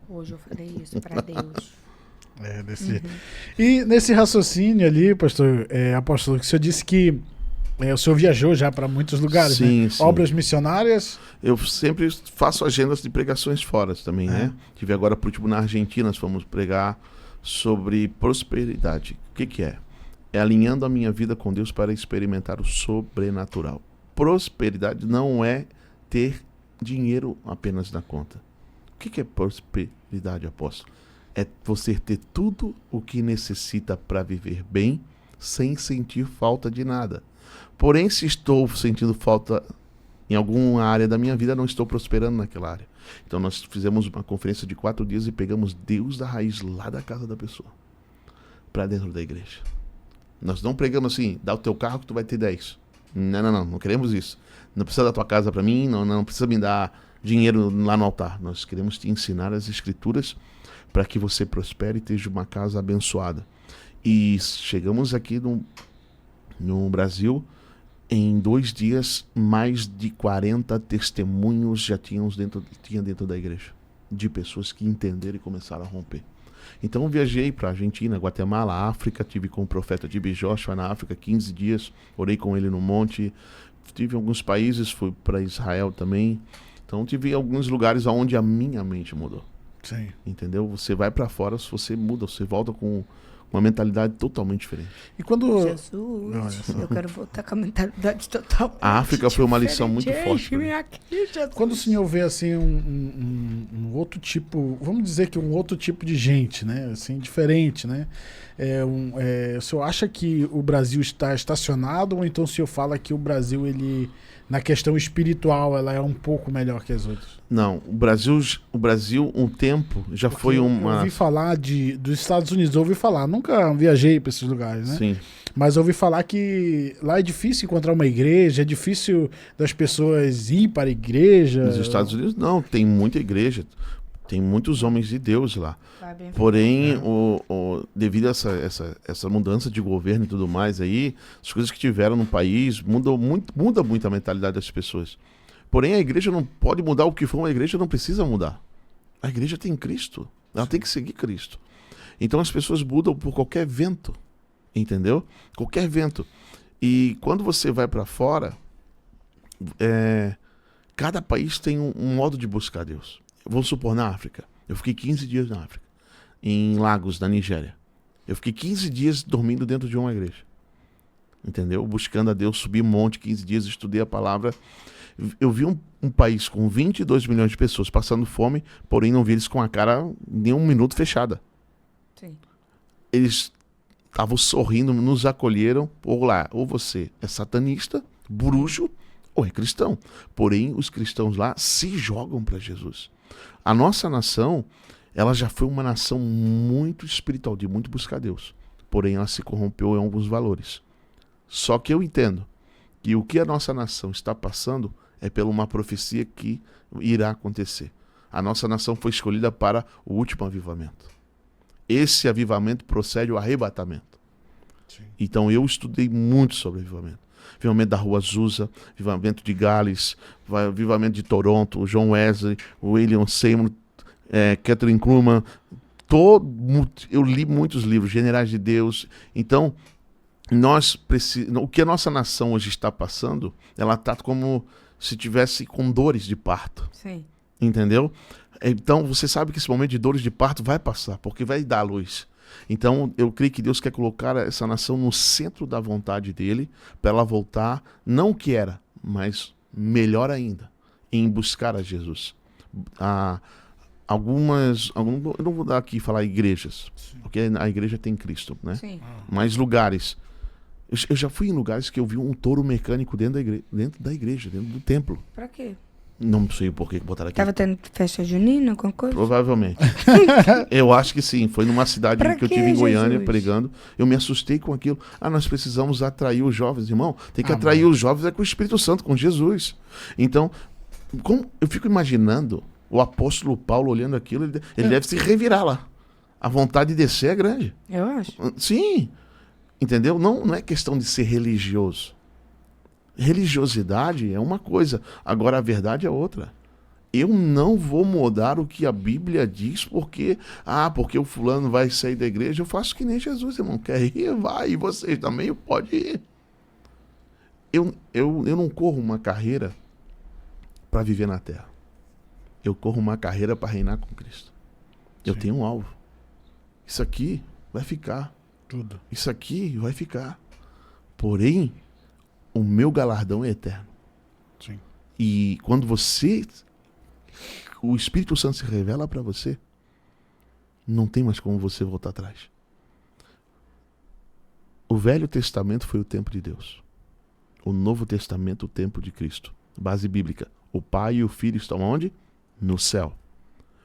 Speaker 2: Hoje eu falei isso pra Deus.
Speaker 1: E nesse raciocínio ali, pastor, apóstolo, que o senhor disse que o senhor viajou já para muitos lugares,
Speaker 3: sim,
Speaker 1: né?
Speaker 3: Sim.
Speaker 1: Obras missionárias.
Speaker 3: Eu sempre faço agendas de pregações fora também, né? Tive agora, por último, na Argentina, nós fomos pregar sobre prosperidade. O que é? É alinhando a minha vida com Deus para experimentar o sobrenatural. Prosperidade não é ter dinheiro apenas na conta. O que é prosperidade, apóstolo? É você ter tudo o que necessita para viver bem, sem sentir falta de nada. Porém, se estou sentindo falta em alguma área da minha vida, não estou prosperando naquela área. Então nós fizemos uma conferência de 4 dias e pegamos Deus da raiz lá da casa da pessoa, para dentro da igreja. Nós não pregamos assim, dá o teu carro que tu vai ter 10. Não queremos isso. Não precisa da tua casa para mim, não precisa me dar dinheiro lá no altar. Nós queremos te ensinar as escrituras para que você prospere e tenha uma casa abençoada. E chegamos aqui no Brasil Em 2 dias, mais de 40 testemunhos já tinha dentro da igreja, de pessoas que entenderam e começaram a romper. Então eu viajei para Argentina, Guatemala, África, tive com o profeta Tibi Joshua na África 15 dias, orei com ele no monte, tive em alguns países, fui para Israel também. Então tive alguns lugares onde a minha mente mudou.
Speaker 1: Sim.
Speaker 3: Entendeu? Você vai para fora, se você muda, você volta com uma mentalidade totalmente diferente.
Speaker 1: E quando...
Speaker 2: Jesus, eu quero voltar com a mentalidade total.
Speaker 3: A África foi uma lição muito forte pra mim.
Speaker 1: Quando o senhor vê assim um outro tipo, vamos dizer que um outro tipo de gente, né? Assim, diferente, né? O senhor acha que o Brasil está estacionado ou então o senhor fala que o Brasil, ele, na questão espiritual, ela é um pouco melhor que as outras?
Speaker 3: Não, o Brasil um tempo já
Speaker 1: Porque
Speaker 3: foi uma...
Speaker 1: Eu ouvi falar dos Estados Unidos, eu ouvi falar, nunca viajei para esses lugares, né?
Speaker 3: Sim.
Speaker 1: Mas eu ouvi falar que lá é difícil encontrar uma igreja, é difícil das pessoas ir para a igreja.
Speaker 3: Nos Estados Unidos não, tem muita igreja, tem muitos homens de Deus lá. Porém, devido a essa mudança de governo e tudo mais aí, as coisas que tiveram no país muda muito a mentalidade das pessoas. Porém, a igreja não pode mudar o que for, a igreja não precisa mudar. A igreja tem Cristo, ela tem que seguir Cristo. Então as pessoas mudam por qualquer vento, entendeu? Qualquer vento. E quando você vai para fora, cada país tem um modo de buscar Deus. Vamos supor, na África. Eu fiquei 15 dias na África, em Lagos, na Nigéria. Eu fiquei 15 dias dormindo dentro de uma igreja. Entendeu? Buscando a Deus, subi um monte, 15 dias, estudei a palavra. Eu vi um país com 22 milhões de pessoas passando fome, porém não vi eles com a cara nem um minuto fechada.
Speaker 2: Sim.
Speaker 3: Eles estavam sorrindo, nos acolheram. Ou você é satanista, bruxo, ou é cristão. Porém, os cristãos lá se jogam para Jesus. A nossa nação, ela já foi uma nação muito espiritual, de muito buscar Deus. Porém, ela se corrompeu em alguns valores. Só que eu entendo que o que a nossa nação está passando é pela uma profecia que irá acontecer. A nossa nação foi escolhida para o último avivamento. Esse avivamento procede ao arrebatamento. Sim. Então eu estudei muito sobre avivamento. Avivamento da Rua Azusa, avivamento de Gales, avivamento de Toronto, o John Wesley, o William Seymour, Catherine Kuhlman. Eu li muitos livros, Generais de Deus. Então, o que a nossa nação hoje está passando, ela está como se tivesse com dores de parto.
Speaker 2: Sim.
Speaker 3: Entendeu? Então, você sabe que esse momento de dores de parto vai passar, porque vai dar luz. Então, eu creio que Deus quer colocar essa nação no centro da vontade dele, para ela voltar, não o que era, mas melhor ainda, em buscar a Jesus. Eu não vou dar aqui falar igrejas, sim, porque a igreja tem Cristo, né?
Speaker 2: Sim.
Speaker 3: Mas lugares. Eu já fui em lugares que eu vi um touro mecânico dentro da igreja, dentro do templo.
Speaker 2: Pra quê?
Speaker 3: Não sei por que botaram aqui.
Speaker 2: Tava tendo festa junina, alguma coisa?
Speaker 3: Provavelmente. Eu acho que sim. Foi numa cidade que eu tive em Goiânia pregando. Eu me assustei com aquilo. Nós precisamos atrair os jovens, irmão. Tem que atrair os jovens com o Espírito Santo, com Jesus. Então, eu fico imaginando o apóstolo Paulo olhando aquilo, ele deve se revirar lá. A vontade de descer é grande.
Speaker 2: Eu acho.
Speaker 3: Sim. Entendeu? Não é questão de ser religioso. Religiosidade é uma coisa, agora a verdade é outra. Eu não vou mudar o que a Bíblia diz porque o fulano vai sair da igreja. Eu faço que nem Jesus, irmão. Quer ir? Vai. E vocês também podem ir. Eu não corro uma carreira para viver na terra. Eu corro uma carreira para reinar com Cristo. Sim. Eu tenho um alvo. Isso aqui vai ficar.
Speaker 1: Tudo.
Speaker 3: Isso aqui vai ficar. Porém, o meu galardão é eterno.
Speaker 1: Sim.
Speaker 3: E quando o Espírito Santo se revela para você, não tem mais como você voltar atrás. O Velho Testamento foi o tempo de Deus. O Novo Testamento, o tempo de Cristo. Base bíblica. O Pai e o Filho estão onde? No céu.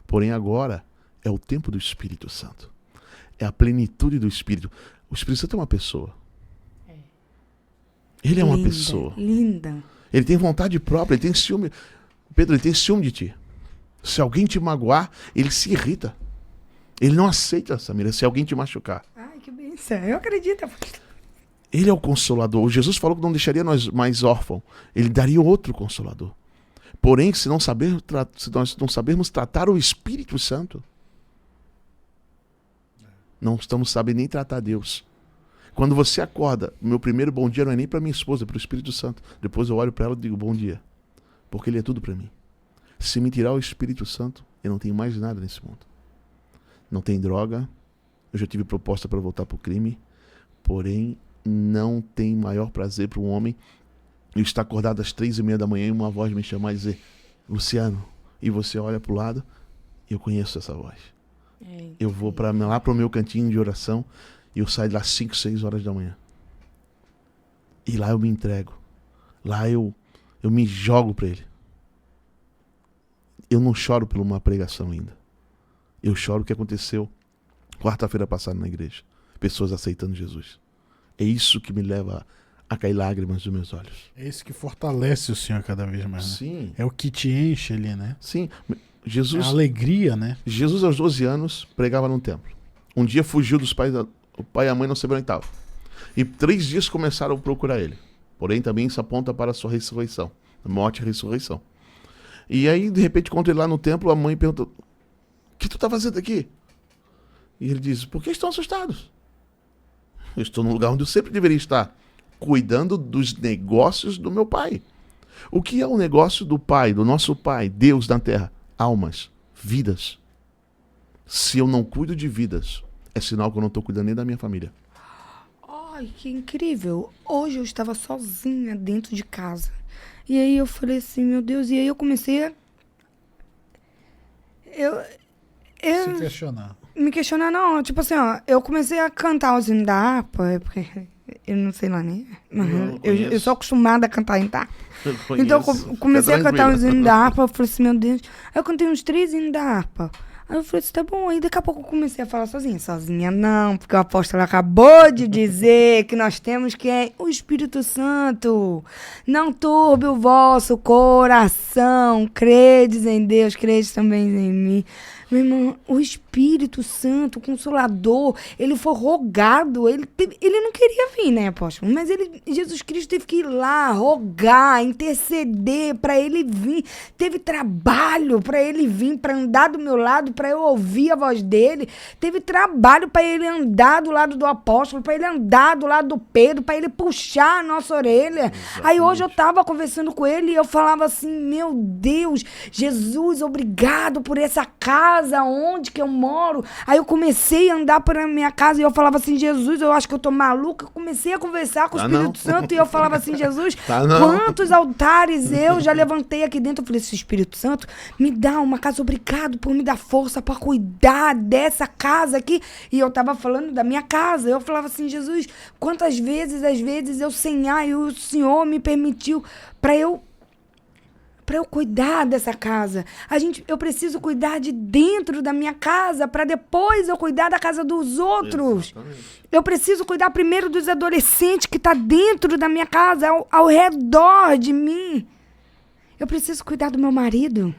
Speaker 3: Porém agora é o tempo do Espírito Santo. É a plenitude do Espírito. O Espírito Santo é uma pessoa. Ele é uma pessoa.
Speaker 2: Linda.
Speaker 3: Ele tem vontade própria, ele tem ciúme. Pedro, ele tem ciúme de ti. Se alguém te magoar, ele se irrita. Ele não aceita, Samira, se alguém te machucar.
Speaker 2: Ai, que bênção. Eu acredito.
Speaker 3: Ele é o Consolador. O Jesus falou que não deixaria nós mais órfãos. Ele daria outro Consolador. Porém, se nós não sabermos tratar o Espírito Santo, não estamos sabendo nem tratar Deus. Quando você acorda, o meu primeiro bom dia não é nem para minha esposa, é para o Espírito Santo. Depois eu olho para ela e digo bom dia. Porque ele é tudo para mim. Se me tirar o Espírito Santo, eu não tenho mais nada nesse mundo. Não tem droga. Eu já tive proposta para voltar para o crime. Porém, não tem maior prazer para um homem eu estar acordado às 3:30 da manhã e uma voz me chamar e dizer: Luciano. E você olha para o lado e eu conheço essa voz. Eu vou lá para o meu cantinho de oração e eu saio de lá 5, 6 horas da manhã. E lá eu me entrego. Lá eu me jogo para ele. Eu não choro por uma pregação ainda. Eu choro o que aconteceu quarta-feira passada na igreja. Pessoas aceitando Jesus. É isso que me leva a cair lágrimas dos meus olhos.
Speaker 1: É isso que fortalece o Senhor cada vez mais. Né?
Speaker 3: Sim.
Speaker 1: É o que te enche ali, né?
Speaker 3: Sim. Jesus,
Speaker 1: é a alegria, né?
Speaker 3: Jesus, aos 12 anos, pregava num templo. Um dia fugiu dos pais, o pai e a mãe não sabiam onde estava. E 3 dias começaram a procurar ele. Porém, também isso aponta para a sua ressurreição. A morte e a ressurreição. E aí, de repente, quando ele lá no templo, a mãe perguntou: o que tu está fazendo aqui? E ele diz: por que estão assustados? Eu estou no lugar onde eu sempre deveria estar, cuidando dos negócios do meu pai. O que é o negócio do pai, do nosso pai, Deus na terra? Almas, vidas. Se eu não cuido de vidas, é sinal que eu não estou cuidando nem da minha família.
Speaker 2: Ai, que incrível. Hoje eu estava sozinha dentro de casa. E aí eu falei assim, meu Deus, e aí eu comecei a...
Speaker 1: Se questionar.
Speaker 2: Me questionar, não. Tipo assim, ó, eu comecei a cantar os hinos da harpa, porque eu não sei lá, né? Eu sou acostumada a cantar em harpa. Então eu comecei a cantar os hinos da harpa, eu falei assim, meu Deus. Aí eu cantei uns 3 hinos da harpa. Aí eu falei assim, tá bom. Aí daqui a pouco eu comecei a falar sozinha. Sozinha não, porque o apóstolo acabou de dizer que nós temos que é o Espírito Santo. Não turbe o vosso coração. Credes em Deus, credes também em mim. Meu irmão, o Espírito Santo, o Consolador, ele foi rogado, ele não queria vir, né, apóstolo? Mas Jesus Cristo teve que ir lá, rogar, interceder para ele vir. Teve trabalho para ele vir, para andar do meu lado, para eu ouvir a voz dele. Teve trabalho para ele andar do lado do apóstolo, para ele andar do lado do Pedro, para ele puxar a nossa orelha. Exatamente. Aí hoje eu tava conversando com ele e eu falava assim, meu Deus, Jesus, obrigado por essa casa onde que eu moro. Aí eu comecei a andar para minha casa e eu falava assim, Jesus, eu acho que eu tô maluca. Eu comecei a conversar com o Espírito Santo e eu falava assim, Jesus, quantos altares eu já levantei aqui dentro. Eu falei assim, Espírito Santo, me dá uma casa, obrigado por me dar força para cuidar dessa casa aqui. E eu tava falando da minha casa. Eu falava assim, Jesus, quantas vezes, às vezes eu sem ar e o Senhor me permitiu para eu cuidar dessa casa. Eu preciso cuidar de dentro da minha casa para depois eu cuidar da casa dos outros. Exatamente. Eu preciso cuidar primeiro dos adolescentes que estão dentro da minha casa, ao redor de mim. Eu preciso cuidar do meu marido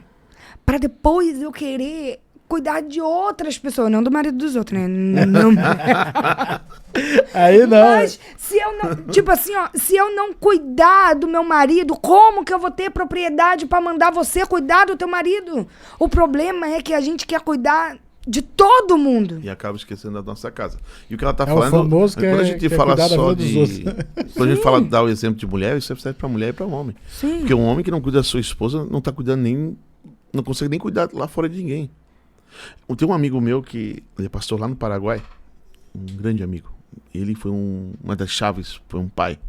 Speaker 2: para depois eu querer cuidar de outras pessoas, não do marido dos outros, né? Não.
Speaker 1: Aí não.
Speaker 2: Mas se eu não, tipo assim, ó, se eu não cuidar do meu marido, como que eu vou ter propriedade para mandar você cuidar do teu marido? O problema é que a gente quer cuidar de todo mundo.
Speaker 3: E acaba esquecendo da nossa casa. E o que ela tá
Speaker 1: o
Speaker 3: falando,
Speaker 1: famoso
Speaker 3: quando a gente fala só de... Quando a gente fala, dá o exemplo de mulher, isso serve para mulher e para homem.
Speaker 2: Sim.
Speaker 3: Porque um homem que não cuida da sua esposa não tá cuidando nem... Não consegue nem cuidar lá fora de ninguém. Tem um amigo meu que ele é pastor lá no Paraguai, um grande amigo. Ele foi uma das chaves, foi um pai.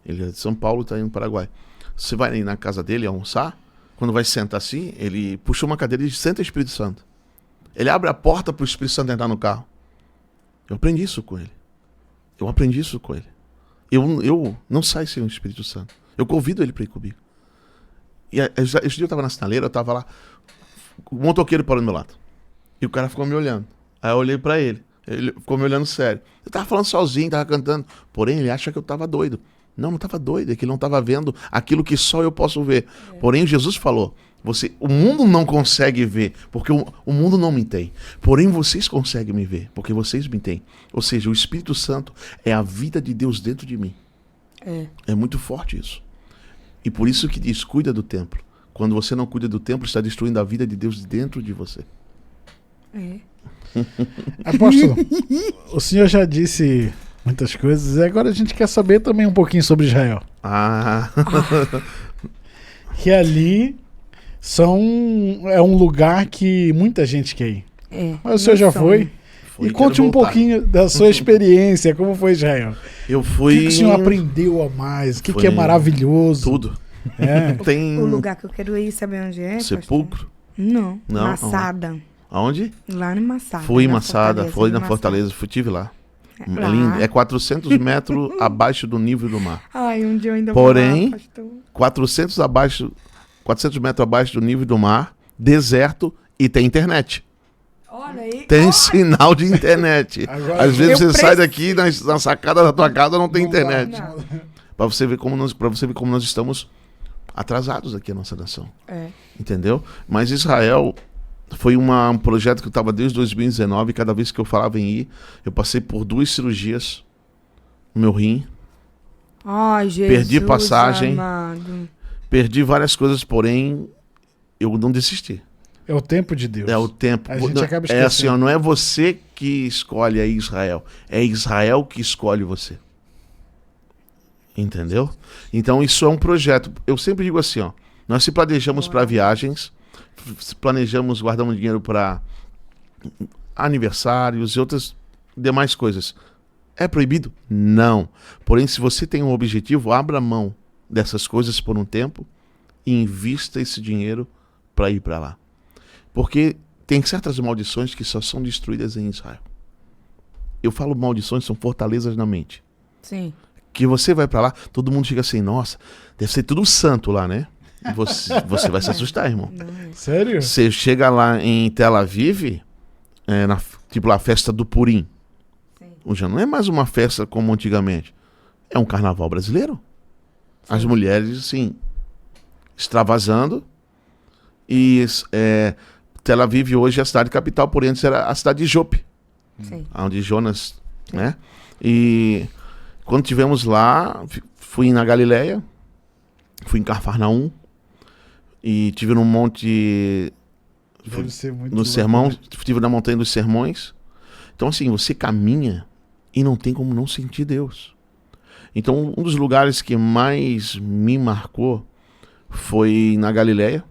Speaker 3: Ele é de São Paulo e está indo no Paraguai. Você vai na casa dele almoçar, quando vai sentar assim, ele puxa uma cadeira e senta o Espírito Santo. Ele abre a porta para o Espírito Santo entrar no carro. Eu aprendi isso com ele. Eu não saio sem o Espírito Santo. Eu convido ele para ir comigo. E esse dia eu estava na sinaleira, eu estava lá, o motoqueiro parou do meu lado. E o cara ficou me olhando. Aí eu olhei pra ele. Ele ficou me olhando sério. Eu tava falando sozinho, tava cantando. Porém, ele acha que eu tava doido. Não tava doido. É que ele não tava vendo aquilo que só eu posso ver. Porém, Jesus falou, O mundo não consegue ver, porque o mundo não me tem. Porém, vocês conseguem me ver, porque vocês me têm. Ou seja, o Espírito Santo é a vida de Deus dentro de mim. É muito forte isso. E por isso que diz, cuida do templo. Quando você não cuida do templo, está destruindo a vida de Deus dentro de você.
Speaker 1: Apóstolo, o senhor já disse muitas coisas, e agora a gente quer saber também um pouquinho sobre Israel. Que ali é um lugar que muita gente quer ir. Mas o senhor já foi? E conte um pouquinho da sua experiência, como foi Israel.
Speaker 3: Eu fui...
Speaker 1: O que o senhor aprendeu a mais? O que é maravilhoso?
Speaker 3: Tudo.
Speaker 2: O lugar que eu quero ir, sabe onde é?
Speaker 3: Sepulcro?
Speaker 2: Não. Massada.
Speaker 3: Aonde?
Speaker 2: Lá em Massada.
Speaker 3: Fui em Massada, foi na Fortaleza, estive lá. É lindo. É 400 metros abaixo do nível do mar.
Speaker 2: Ai, um dia eu ainda
Speaker 3: Porém,
Speaker 2: vou lá, pastor. 400
Speaker 3: metros abaixo do nível do mar, deserto, e tem internet.
Speaker 2: Olha aí.
Speaker 3: Tem sinal de internet.
Speaker 1: Agora,
Speaker 3: às vezes você sai daqui na sacada da tua casa não tem internet. Para você ver como nós estamos atrasados aqui na nossa nação. Entendeu? Mas Israel foi um projeto que eu estava desde 2019. Cada vez que eu falava em ir, eu passei por 2 cirurgias no meu rim.
Speaker 2: Ai, Jesus,
Speaker 3: perdi passagem.
Speaker 2: Amado.
Speaker 3: Perdi várias coisas, porém eu não desisti.
Speaker 1: É o tempo de Deus.
Speaker 3: É o tempo.
Speaker 1: A gente acaba esquecendo.
Speaker 3: É assim, ó, não é você que escolhe Israel. É Israel que escolhe você. Entendeu? Então isso é um projeto. Eu sempre digo assim, ó. Nós se planejamos para viagens, guardamos dinheiro para aniversários e outras demais coisas. É proibido? Não. Porém, se você tem um objetivo, abra mão dessas coisas por um tempo e invista esse dinheiro para ir para lá. Porque tem certas maldições que só são destruídas em Israel. Eu falo maldições, são fortalezas na mente.
Speaker 2: Sim.
Speaker 3: Que você vai para lá, todo mundo fica assim, nossa, deve ser tudo santo lá, né? Você vai se assustar, irmão.
Speaker 1: Sério?
Speaker 3: Você chega lá em Tel Aviv, tipo lá, a festa do Purim. Já não é mais uma festa como antigamente. É um carnaval brasileiro. As mulheres, assim, extravasando. E Tel Aviv hoje é a cidade capital, porém antes era a cidade de Jope. Onde Jonas, né? E quando estivemos lá, fui na Galileia, fui em Cafarnaum, e tive no monte...
Speaker 1: Deve ser muito
Speaker 3: no sermão, estive na montanha dos sermões. Então assim, você caminha e não tem como não sentir Deus. Então um dos lugares que mais me marcou foi na Galileia,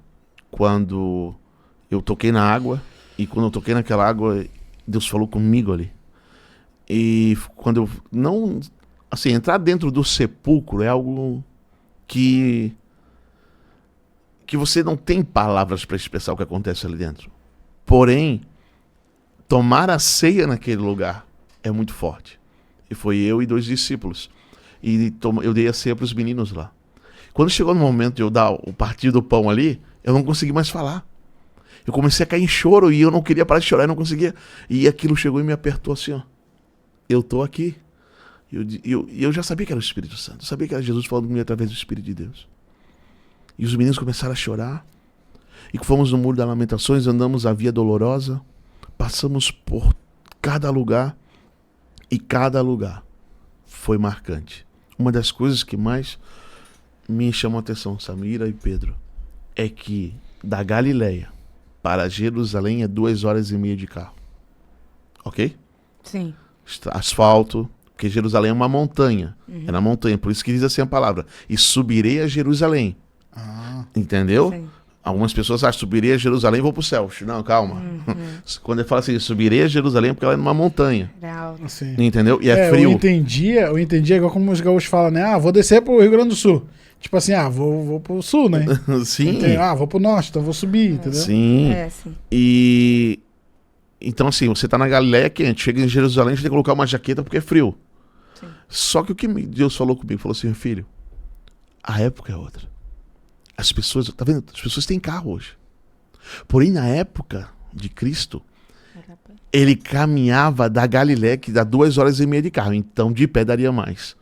Speaker 3: quando eu toquei na água, e quando eu toquei naquela água, Deus falou comigo ali. E quando eu não... Assim, entrar dentro do sepulcro é algo que você não tem palavras para expressar o que acontece ali dentro. Porém, tomar a ceia naquele lugar é muito forte. E foi eu e 2 discípulos. E eu dei a ceia para os meninos lá. Quando chegou no momento de eu dar o partir do pão ali, eu não consegui mais falar. Eu comecei a cair em choro e eu não queria parar de chorar, eu não conseguia. E aquilo chegou e me apertou assim, ó. Eu tô aqui. E eu já sabia que era o Espírito Santo. Eu sabia que era Jesus falando comigo através do Espírito de Deus. E os meninos começaram a chorar. E fomos no Muro das Lamentações, andamos a Via Dolorosa. Passamos por cada lugar. E cada lugar foi marcante. Uma das coisas que mais me chamou a atenção, Samira e Pedro, é que da Galileia para Jerusalém é 2h30 de carro. Ok?
Speaker 2: Sim.
Speaker 3: Asfalto, porque Jerusalém é uma montanha. É na montanha, por isso que diz assim a palavra. E subirei a Jerusalém. Entendeu?
Speaker 2: Sim.
Speaker 3: Algumas pessoas acham, subirei a Jerusalém e vou pro céu. Não, calma. Quando ele fala assim, subirei a Jerusalém, é porque ela é numa montanha.
Speaker 1: Assim.
Speaker 3: Entendeu? E é frio.
Speaker 1: Eu entendia igual como os gaúchos falam, né? Vou descer pro Rio Grande do Sul. Tipo assim, vou pro sul, né?
Speaker 3: Sim.
Speaker 1: Vou pro norte, então vou subir, entendeu?
Speaker 3: Sim.
Speaker 2: Sim.
Speaker 3: E... Então assim, você tá na Galileia quente, chega em Jerusalém, você tem que colocar uma jaqueta porque é frio.
Speaker 2: Sim.
Speaker 3: Só que o que Deus falou comigo, falou assim, filho, a época é outra. As pessoas, tá vendo? As pessoas têm carro hoje. Porém, na época de Cristo, ele caminhava da Galileia, que dá 2h30 de carro, então de pé daria mais.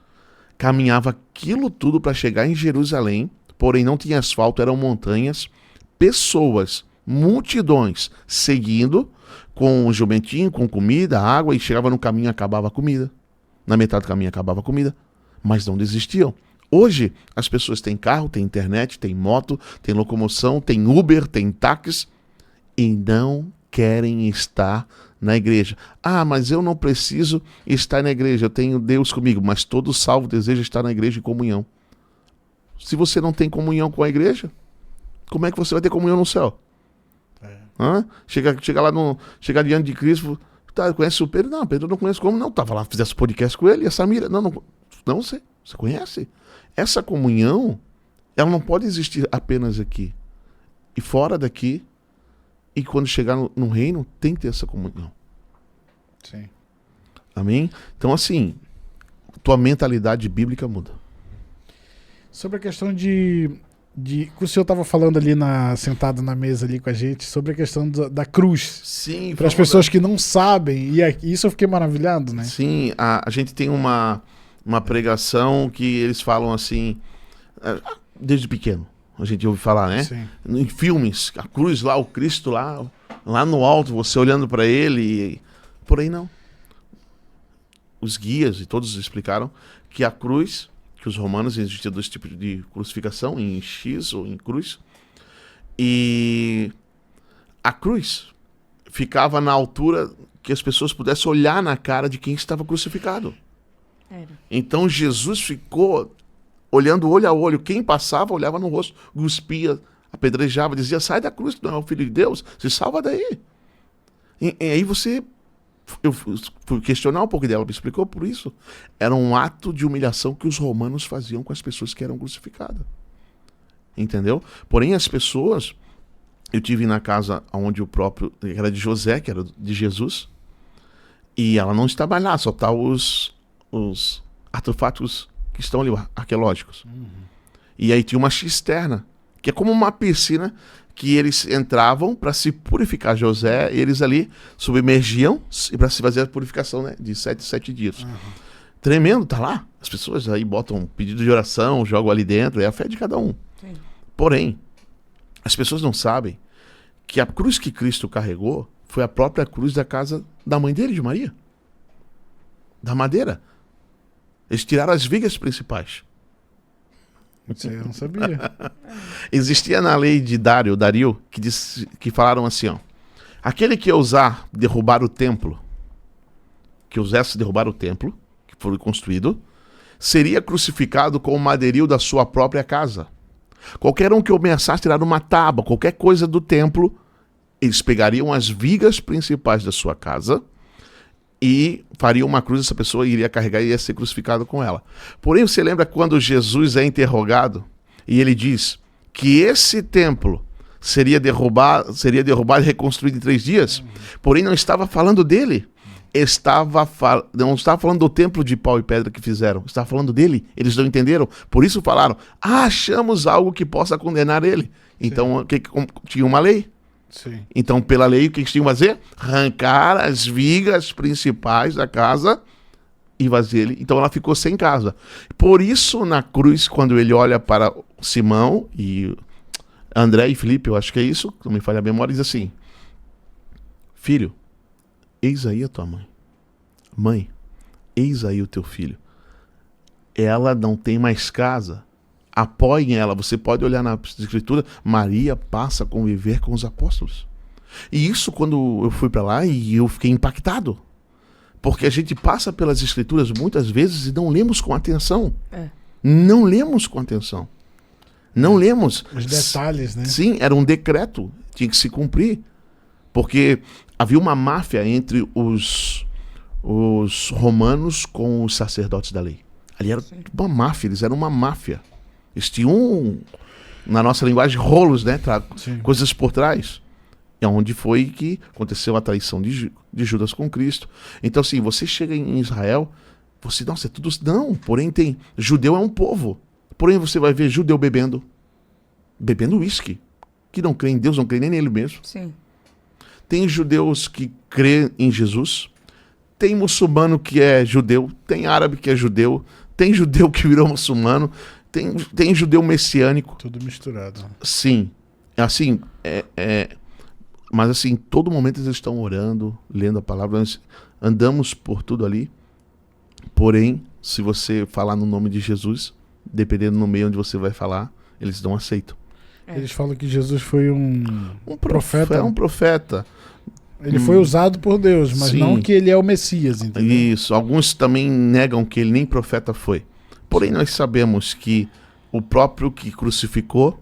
Speaker 3: Caminhava aquilo tudo para chegar em Jerusalém, porém não tinha asfalto, eram montanhas, pessoas, multidões, seguindo com um jumentinho, com comida, água, e chegava no caminho e acabava a comida. Na metade do caminho acabava a comida, mas não desistiam. Hoje, as pessoas têm carro, têm internet, têm moto, têm locomoção, têm Uber, têm táxis, e não querem estar na igreja. Ah, mas eu não preciso estar na igreja, eu tenho Deus comigo. Mas todo salvo deseja estar na igreja em comunhão. Se você não tem comunhão com a igreja, como é que você vai ter comunhão no céu? Chega lá, chega diante de Cristo, tá, conhece o Pedro? Não, Pedro eu não conheço. Como não? Tava lá, fizesse podcast com ele, e a Samira. Não sei. Você conhece? Essa comunhão, ela não pode existir apenas aqui. E fora daqui, e quando chegar no reino, tem que ter essa comunhão.
Speaker 1: Sim.
Speaker 3: Amém? Então, assim, tua mentalidade bíblica muda.
Speaker 1: Sobre a questão que o senhor estava falando ali sentado na mesa ali com a gente, sobre a questão da cruz.
Speaker 3: Sim.
Speaker 1: Para as pessoas que não sabem, e isso eu fiquei maravilhado, né?
Speaker 3: Sim, a gente tem uma pregação que eles falam assim, desde pequeno, a gente ouve falar, né?
Speaker 1: Sim.
Speaker 3: Em filmes, a cruz lá, o Cristo lá no alto, você olhando para ele, por aí não. Os guias e todos explicaram que a cruz, que os romanos existiam dois tipos de crucificação, em X ou em cruz, e a cruz ficava na altura que as pessoas pudessem olhar na cara de quem estava crucificado. Então Jesus ficou olhando olho a olho. Quem passava olhava no rosto, cuspia, apedrejava, dizia: sai da cruz, tu não é o filho de Deus, se salva daí. E aí eu fui questionar um pouco dela, me explicou por isso. Era um ato de humilhação que os romanos faziam com as pessoas que eram crucificadas. Entendeu? Porém, as pessoas, eu tive na casa onde era de José, que era de Jesus, e ela não estava lá, só tá os artefatos que estão ali, arqueológicos. E aí tinha uma cisterna, que é como uma piscina, que eles entravam para se purificar. José, eles ali submergiam para se fazer a purificação, né, de 7 dias. Tremendo, tá lá. As pessoas aí botam um pedido de oração, jogam ali dentro, é a fé de cada um. Sim. Porém, as pessoas não sabem que a cruz que Cristo carregou foi a própria cruz da casa da mãe dele, de Maria. Da madeira. Eles tiraram as vigas principais.
Speaker 1: Isso eu não sabia.
Speaker 3: Existia na lei de Dario, que falaram assim, ó: aquele que ousar derrubar o templo, que ousasse derrubar o templo, que foi construído, seria crucificado com o madeiril da sua própria casa. Qualquer um que ameaçasse tirar uma tábua, qualquer coisa do templo, eles pegariam as vigas principais da sua casa e faria uma cruz, essa pessoa iria carregar e ia ser crucificado com ela. Porém, você lembra quando Jesus é interrogado e ele diz que esse templo seria derrubado e reconstruído em 3 dias? Porém, não estava falando dele. Não estava falando do templo de pau e pedra que fizeram. Estava falando dele. Eles não entenderam. Por isso falaram: achamos algo que possa condenar ele. Então, tinha uma lei.
Speaker 1: Sim.
Speaker 3: Então, pela lei, o que eles tinham que fazer? Arrancar as vigas principais da casa e fazer ele. Então, ela ficou sem casa. Por isso, na cruz, quando ele olha para Simão e André e Filipe, eu acho que é isso, não me falha a memória, diz assim: filho, eis aí a tua mãe. Mãe, eis aí o teu filho. Ela não tem mais casa. Apoiem ela. Você pode olhar na escritura, Maria passa a conviver com os apóstolos. E isso, quando eu fui para lá, e eu fiquei impactado. Porque a gente passa pelas escrituras muitas vezes e não lemos com atenção. Não lemos com atenção. Não lemos.
Speaker 1: Os detalhes, né?
Speaker 3: Sim, era um decreto, tinha que se cumprir. Porque havia uma máfia entre os romanos com os sacerdotes da lei. Ali era uma máfia, eles eram uma máfia. Eles tinham, na nossa linguagem, rolos, né? Coisas por trás. É onde foi que aconteceu a traição de Judas com Cristo. Então, assim, você chega em Israel, nossa, é tudo... Não, porém judeu é um povo. Porém, você vai ver judeu bebendo uísque, que não crê em Deus, não crê nem nele mesmo.
Speaker 2: Sim. Tem
Speaker 3: judeus que crê em Jesus, tem muçulmano que é judeu, tem árabe que é judeu, tem judeu que virou muçulmano, tem judeu messiânico.
Speaker 1: Tudo misturado.
Speaker 3: Sim. Assim, mas assim, todo momento eles estão orando, lendo a palavra, nós andamos por tudo ali. Porém, se você falar no nome de Jesus, dependendo no meio onde você vai falar, eles não aceitam.
Speaker 1: Eles falam que Jesus foi um profeta.
Speaker 3: É um profeta.
Speaker 1: Ele foi usado por Deus, mas
Speaker 3: Sim.
Speaker 1: não que ele é o Messias, entendeu?
Speaker 3: Isso. Alguns também negam que ele nem profeta foi. Porém, nós sabemos que o próprio que crucificou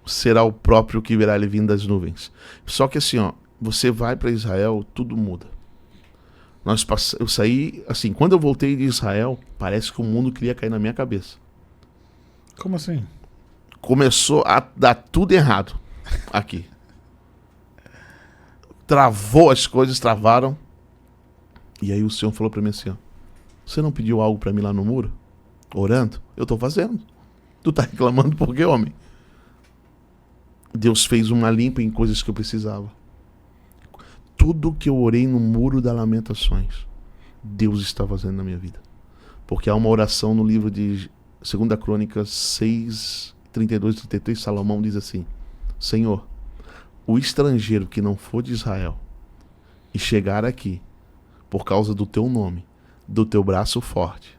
Speaker 3: será o próprio que virá ele vindo das nuvens. Só que assim, ó, você vai para Israel, tudo muda. Eu saí, assim, quando eu voltei de Israel, parece que o mundo queria cair na minha cabeça.
Speaker 1: Como assim?
Speaker 3: Começou a dar tudo errado aqui. Travou as coisas, travaram. E aí o Senhor falou para mim assim, ó, você não pediu algo para mim lá no muro? Orando? Eu tô fazendo. Tu tá reclamando por quê, homem? Deus fez uma limpa em coisas que eu precisava. Tudo que eu orei no muro das lamentações, Deus está fazendo na minha vida. Porque há uma oração no livro de 2 Crônicas 6, 32 e 33, Salomão diz assim, Senhor, o estrangeiro que não for de Israel e chegar aqui por causa do teu nome, do teu braço forte,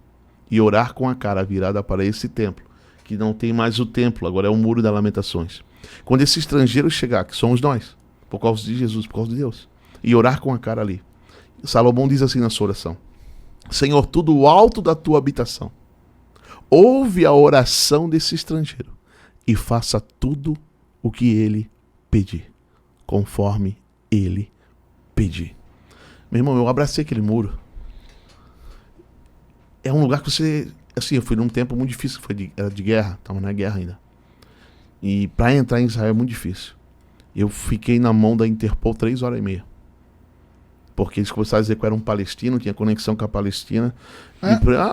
Speaker 3: e orar com a cara virada para esse templo, que não tem mais o templo, agora é o muro das lamentações. Quando esse estrangeiro chegar, que somos nós, por causa de Jesus, por causa de Deus, e orar com a cara ali, Salomão diz assim na sua oração, Senhor, tudo alto da tua habitação, ouve a oração desse estrangeiro e faça tudo o que ele pedir, conforme ele pedir. Meu irmão, eu abracei aquele muro. É um lugar que você... Assim, eu fui num tempo muito difícil, era de guerra, estava na guerra ainda. E para entrar em Israel é muito difícil. Eu fiquei na mão da Interpol 3 horas e meia. Porque eles começaram a dizer que eu era um palestino, tinha conexão com a Palestina.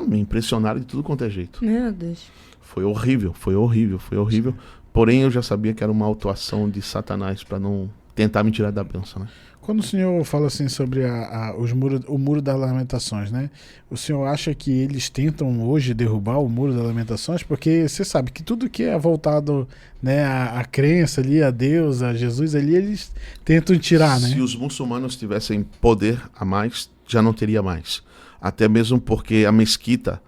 Speaker 3: Me impressionaram de tudo quanto é jeito.
Speaker 2: Meu Deus.
Speaker 3: Foi horrível. Porém, eu já sabia que era uma autuação de Satanás para não tentar me tirar da bênção, né?
Speaker 1: Quando o senhor fala assim sobre o muro das lamentações, né? O senhor acha que eles tentam hoje derrubar o muro das lamentações? Porque você sabe que tudo que é voltado, né, à crença ali, a Deus, a Jesus ali, eles tentam tirar, né?
Speaker 3: Se os muçulmanos tivessem poder a mais, já não teria mais. Até mesmo porque a mesquita,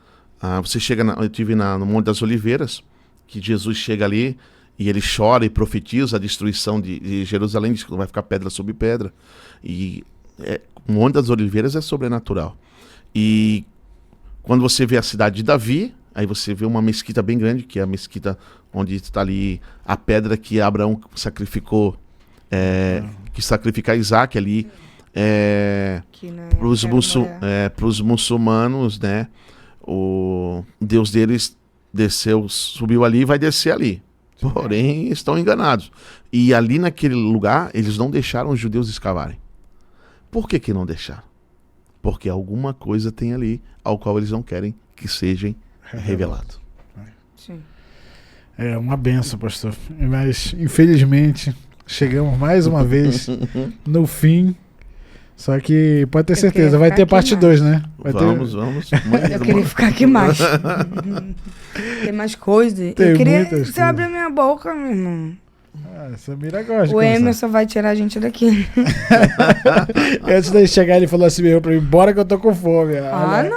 Speaker 3: você chega, eu estive no Monte das Oliveiras, que Jesus chega ali, e ele chora e profetiza a destruição de Jerusalém, diz que não vai ficar pedra sobre pedra. E o Monte das Oliveiras é sobrenatural. E quando você vê a cidade de Davi, aí você vê uma mesquita bem grande, que é a mesquita onde está ali a pedra que Abraão sacrificou, que sacrifica Isaac ali. Para os muçulmanos, né? O Deus deles desceu, subiu ali e vai descer ali. Porém, estão enganados. E ali naquele lugar, eles não deixaram os judeus escavarem. Por que não deixaram? Porque alguma coisa tem ali ao qual eles não querem que seja revelado.
Speaker 2: Sim.
Speaker 1: É uma benção, pastor. Mas, infelizmente, chegamos mais uma vez no fim. Só que pode ter certeza, vai ter parte 2, né?
Speaker 3: Vamos.
Speaker 2: Eu queria ficar aqui mais. Tem mais coisas.
Speaker 1: Tem
Speaker 2: eu queria
Speaker 1: muitas
Speaker 2: você abrir a minha boca, meu irmão.
Speaker 1: Samira gosta de
Speaker 2: O
Speaker 1: conversar.
Speaker 2: Emerson vai tirar a gente daqui.
Speaker 1: Antes de chegar, ele falou assim mesmo pra mim, bora que eu tô com fome.
Speaker 2: Não.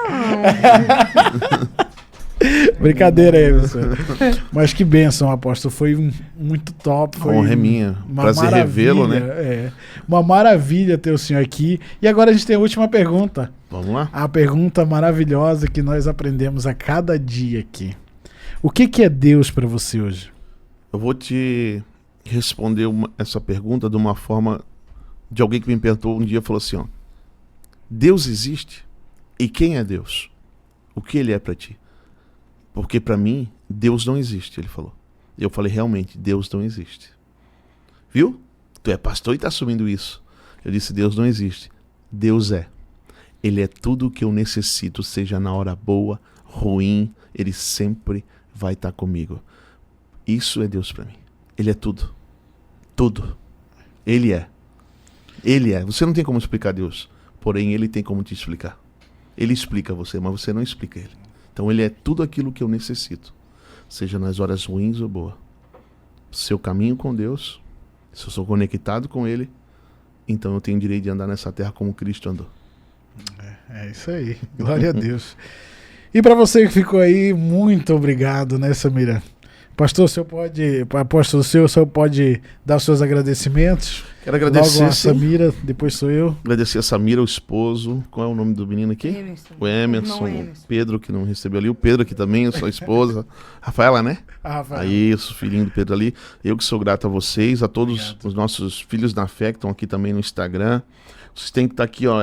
Speaker 1: Brincadeira, Emerson. Mas que bênção, apóstolo. Foi muito top. Foi
Speaker 3: honra minha.
Speaker 1: Uma
Speaker 3: prazer revê-lo, né?
Speaker 1: Uma maravilha ter o senhor aqui. E agora a gente tem a última pergunta.
Speaker 3: Vamos lá?
Speaker 1: A pergunta maravilhosa que nós aprendemos a cada dia aqui. O que é Deus para você hoje?
Speaker 3: Eu vou te responder essa pergunta de uma forma de alguém que me perguntou um dia e falou assim, ó, Deus existe? E quem é Deus? O que ele é para ti? Porque para mim, Deus não existe, ele falou. Eu falei, realmente, Deus não existe. Viu? Tu é pastor e tá assumindo isso. Eu disse, Deus não existe. Deus é. Ele é tudo o que eu necessito, seja na hora boa, ruim, ele sempre vai estar comigo. Isso é Deus para mim. Ele é tudo. Tudo. Ele é. Ele é. Você não tem como explicar Deus, porém ele tem como te explicar. Ele explica você, mas você não explica ele. Então ele é tudo aquilo que eu necessito, seja nas horas ruins ou boas. Seu caminho com Deus Se eu sou conectado com ele, então eu tenho direito de andar nessa terra como Cristo andou.
Speaker 1: É isso aí. Glória a Deus. E para você que ficou aí, muito obrigado, né, Samira? Pastor, apóstolo, o senhor pode dar os seus agradecimentos?
Speaker 3: Quero agradecer
Speaker 1: logo a Samira, depois sou eu.
Speaker 3: Agradecer a Samira, o esposo. Qual é o nome do menino aqui?
Speaker 2: Emerson.
Speaker 3: O Emerson, o Pedro, que não recebeu ali. O Pedro aqui também, a sua esposa. Rafaela, né?
Speaker 1: Rafaela.
Speaker 3: Isso, filhinho do Pedro ali. Eu que sou grato a vocês, a todos os nossos filhos na fé que estão aqui também no Instagram. Vocês têm que estar aqui, ó.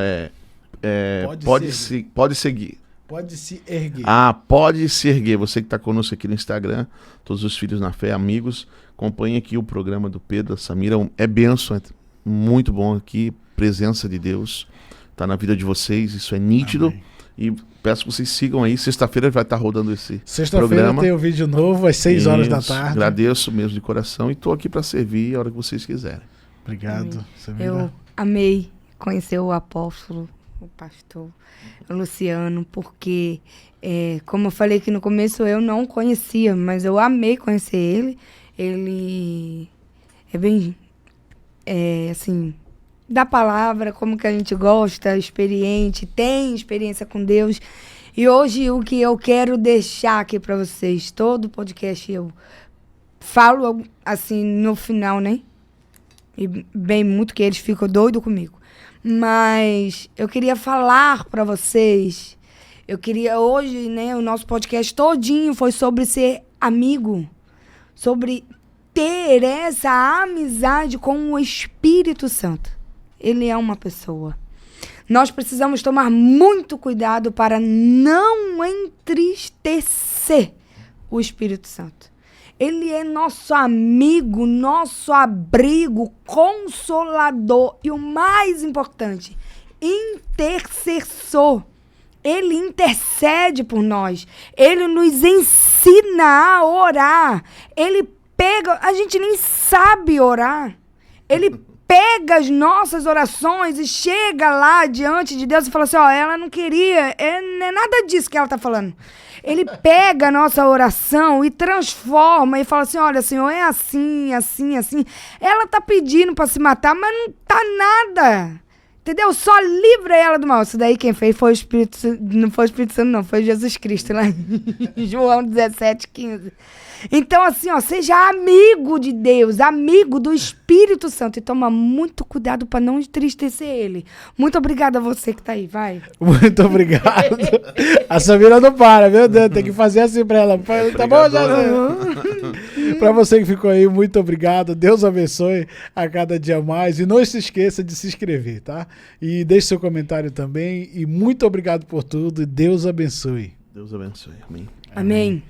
Speaker 3: Pode seguir.
Speaker 1: Pode se erguer.
Speaker 3: Pode se erguer. Você que está conosco aqui no Instagram, todos os filhos na fé, amigos, acompanhe aqui o programa do Pedro, da Samira. É bênção, é muito bom aqui, presença de Deus. Está na vida de vocês, isso é nítido.
Speaker 1: Amém.
Speaker 3: E peço que vocês sigam aí. Sexta-feira vai estar rodando esse
Speaker 1: Sexta-feira
Speaker 3: programa.
Speaker 1: tem o vídeo novo, às 6 horas da tarde.
Speaker 3: Agradeço mesmo de coração e estou aqui para servir a hora que vocês quiserem.
Speaker 1: Obrigado, Samira.
Speaker 2: Eu amei conhecer o apóstolo, o pastor, o Luciano, porque, como eu falei aqui no começo, eu não conhecia, mas eu amei conhecer ele. Ele é bem, assim, da palavra, como que a gente gosta, experiente, tem experiência com Deus. E hoje o que eu quero deixar aqui para vocês, todo podcast eu falo assim no final, né? E bem muito que eles ficam doidos comigo. Mas eu queria falar para vocês, hoje, né, o nosso podcast todinho foi sobre ser amigo, sobre ter essa amizade com o Espírito Santo. Ele é uma pessoa. Nós precisamos tomar muito cuidado para não entristecer o Espírito Santo. Ele é nosso amigo, nosso abrigo, consolador e o mais importante, intercessor. Ele intercede por nós. Ele nos ensina a orar. Ele pega... A gente nem sabe orar. Ele pega as nossas orações e chega lá diante de Deus e fala assim, ela não queria, não é nada disso que ela está falando. Ele pega a nossa oração e transforma e fala assim, olha, Senhor, é assim, assim, assim. Ela está pedindo para se matar, mas não tá nada. Entendeu? Só livra ela do mal. Isso daí quem fez foi o Espírito Santo. Não foi o Espírito Santo, não. Foi Jesus Cristo, lá em João 17:15. Então, assim, seja amigo de Deus, amigo do Espírito Santo. E toma muito cuidado para não entristecer ele. Muito obrigada a você que tá aí, vai.
Speaker 1: Muito obrigado. A Samira não para, meu Deus. Tem que fazer assim pra ela. Tá bom, já? Pra você que ficou aí, muito obrigado. Deus abençoe a cada dia mais. E não se esqueça de se inscrever, tá? E deixe seu comentário também. E muito obrigado por tudo. E Deus abençoe.
Speaker 3: Deus abençoe. Amém.
Speaker 2: Amém.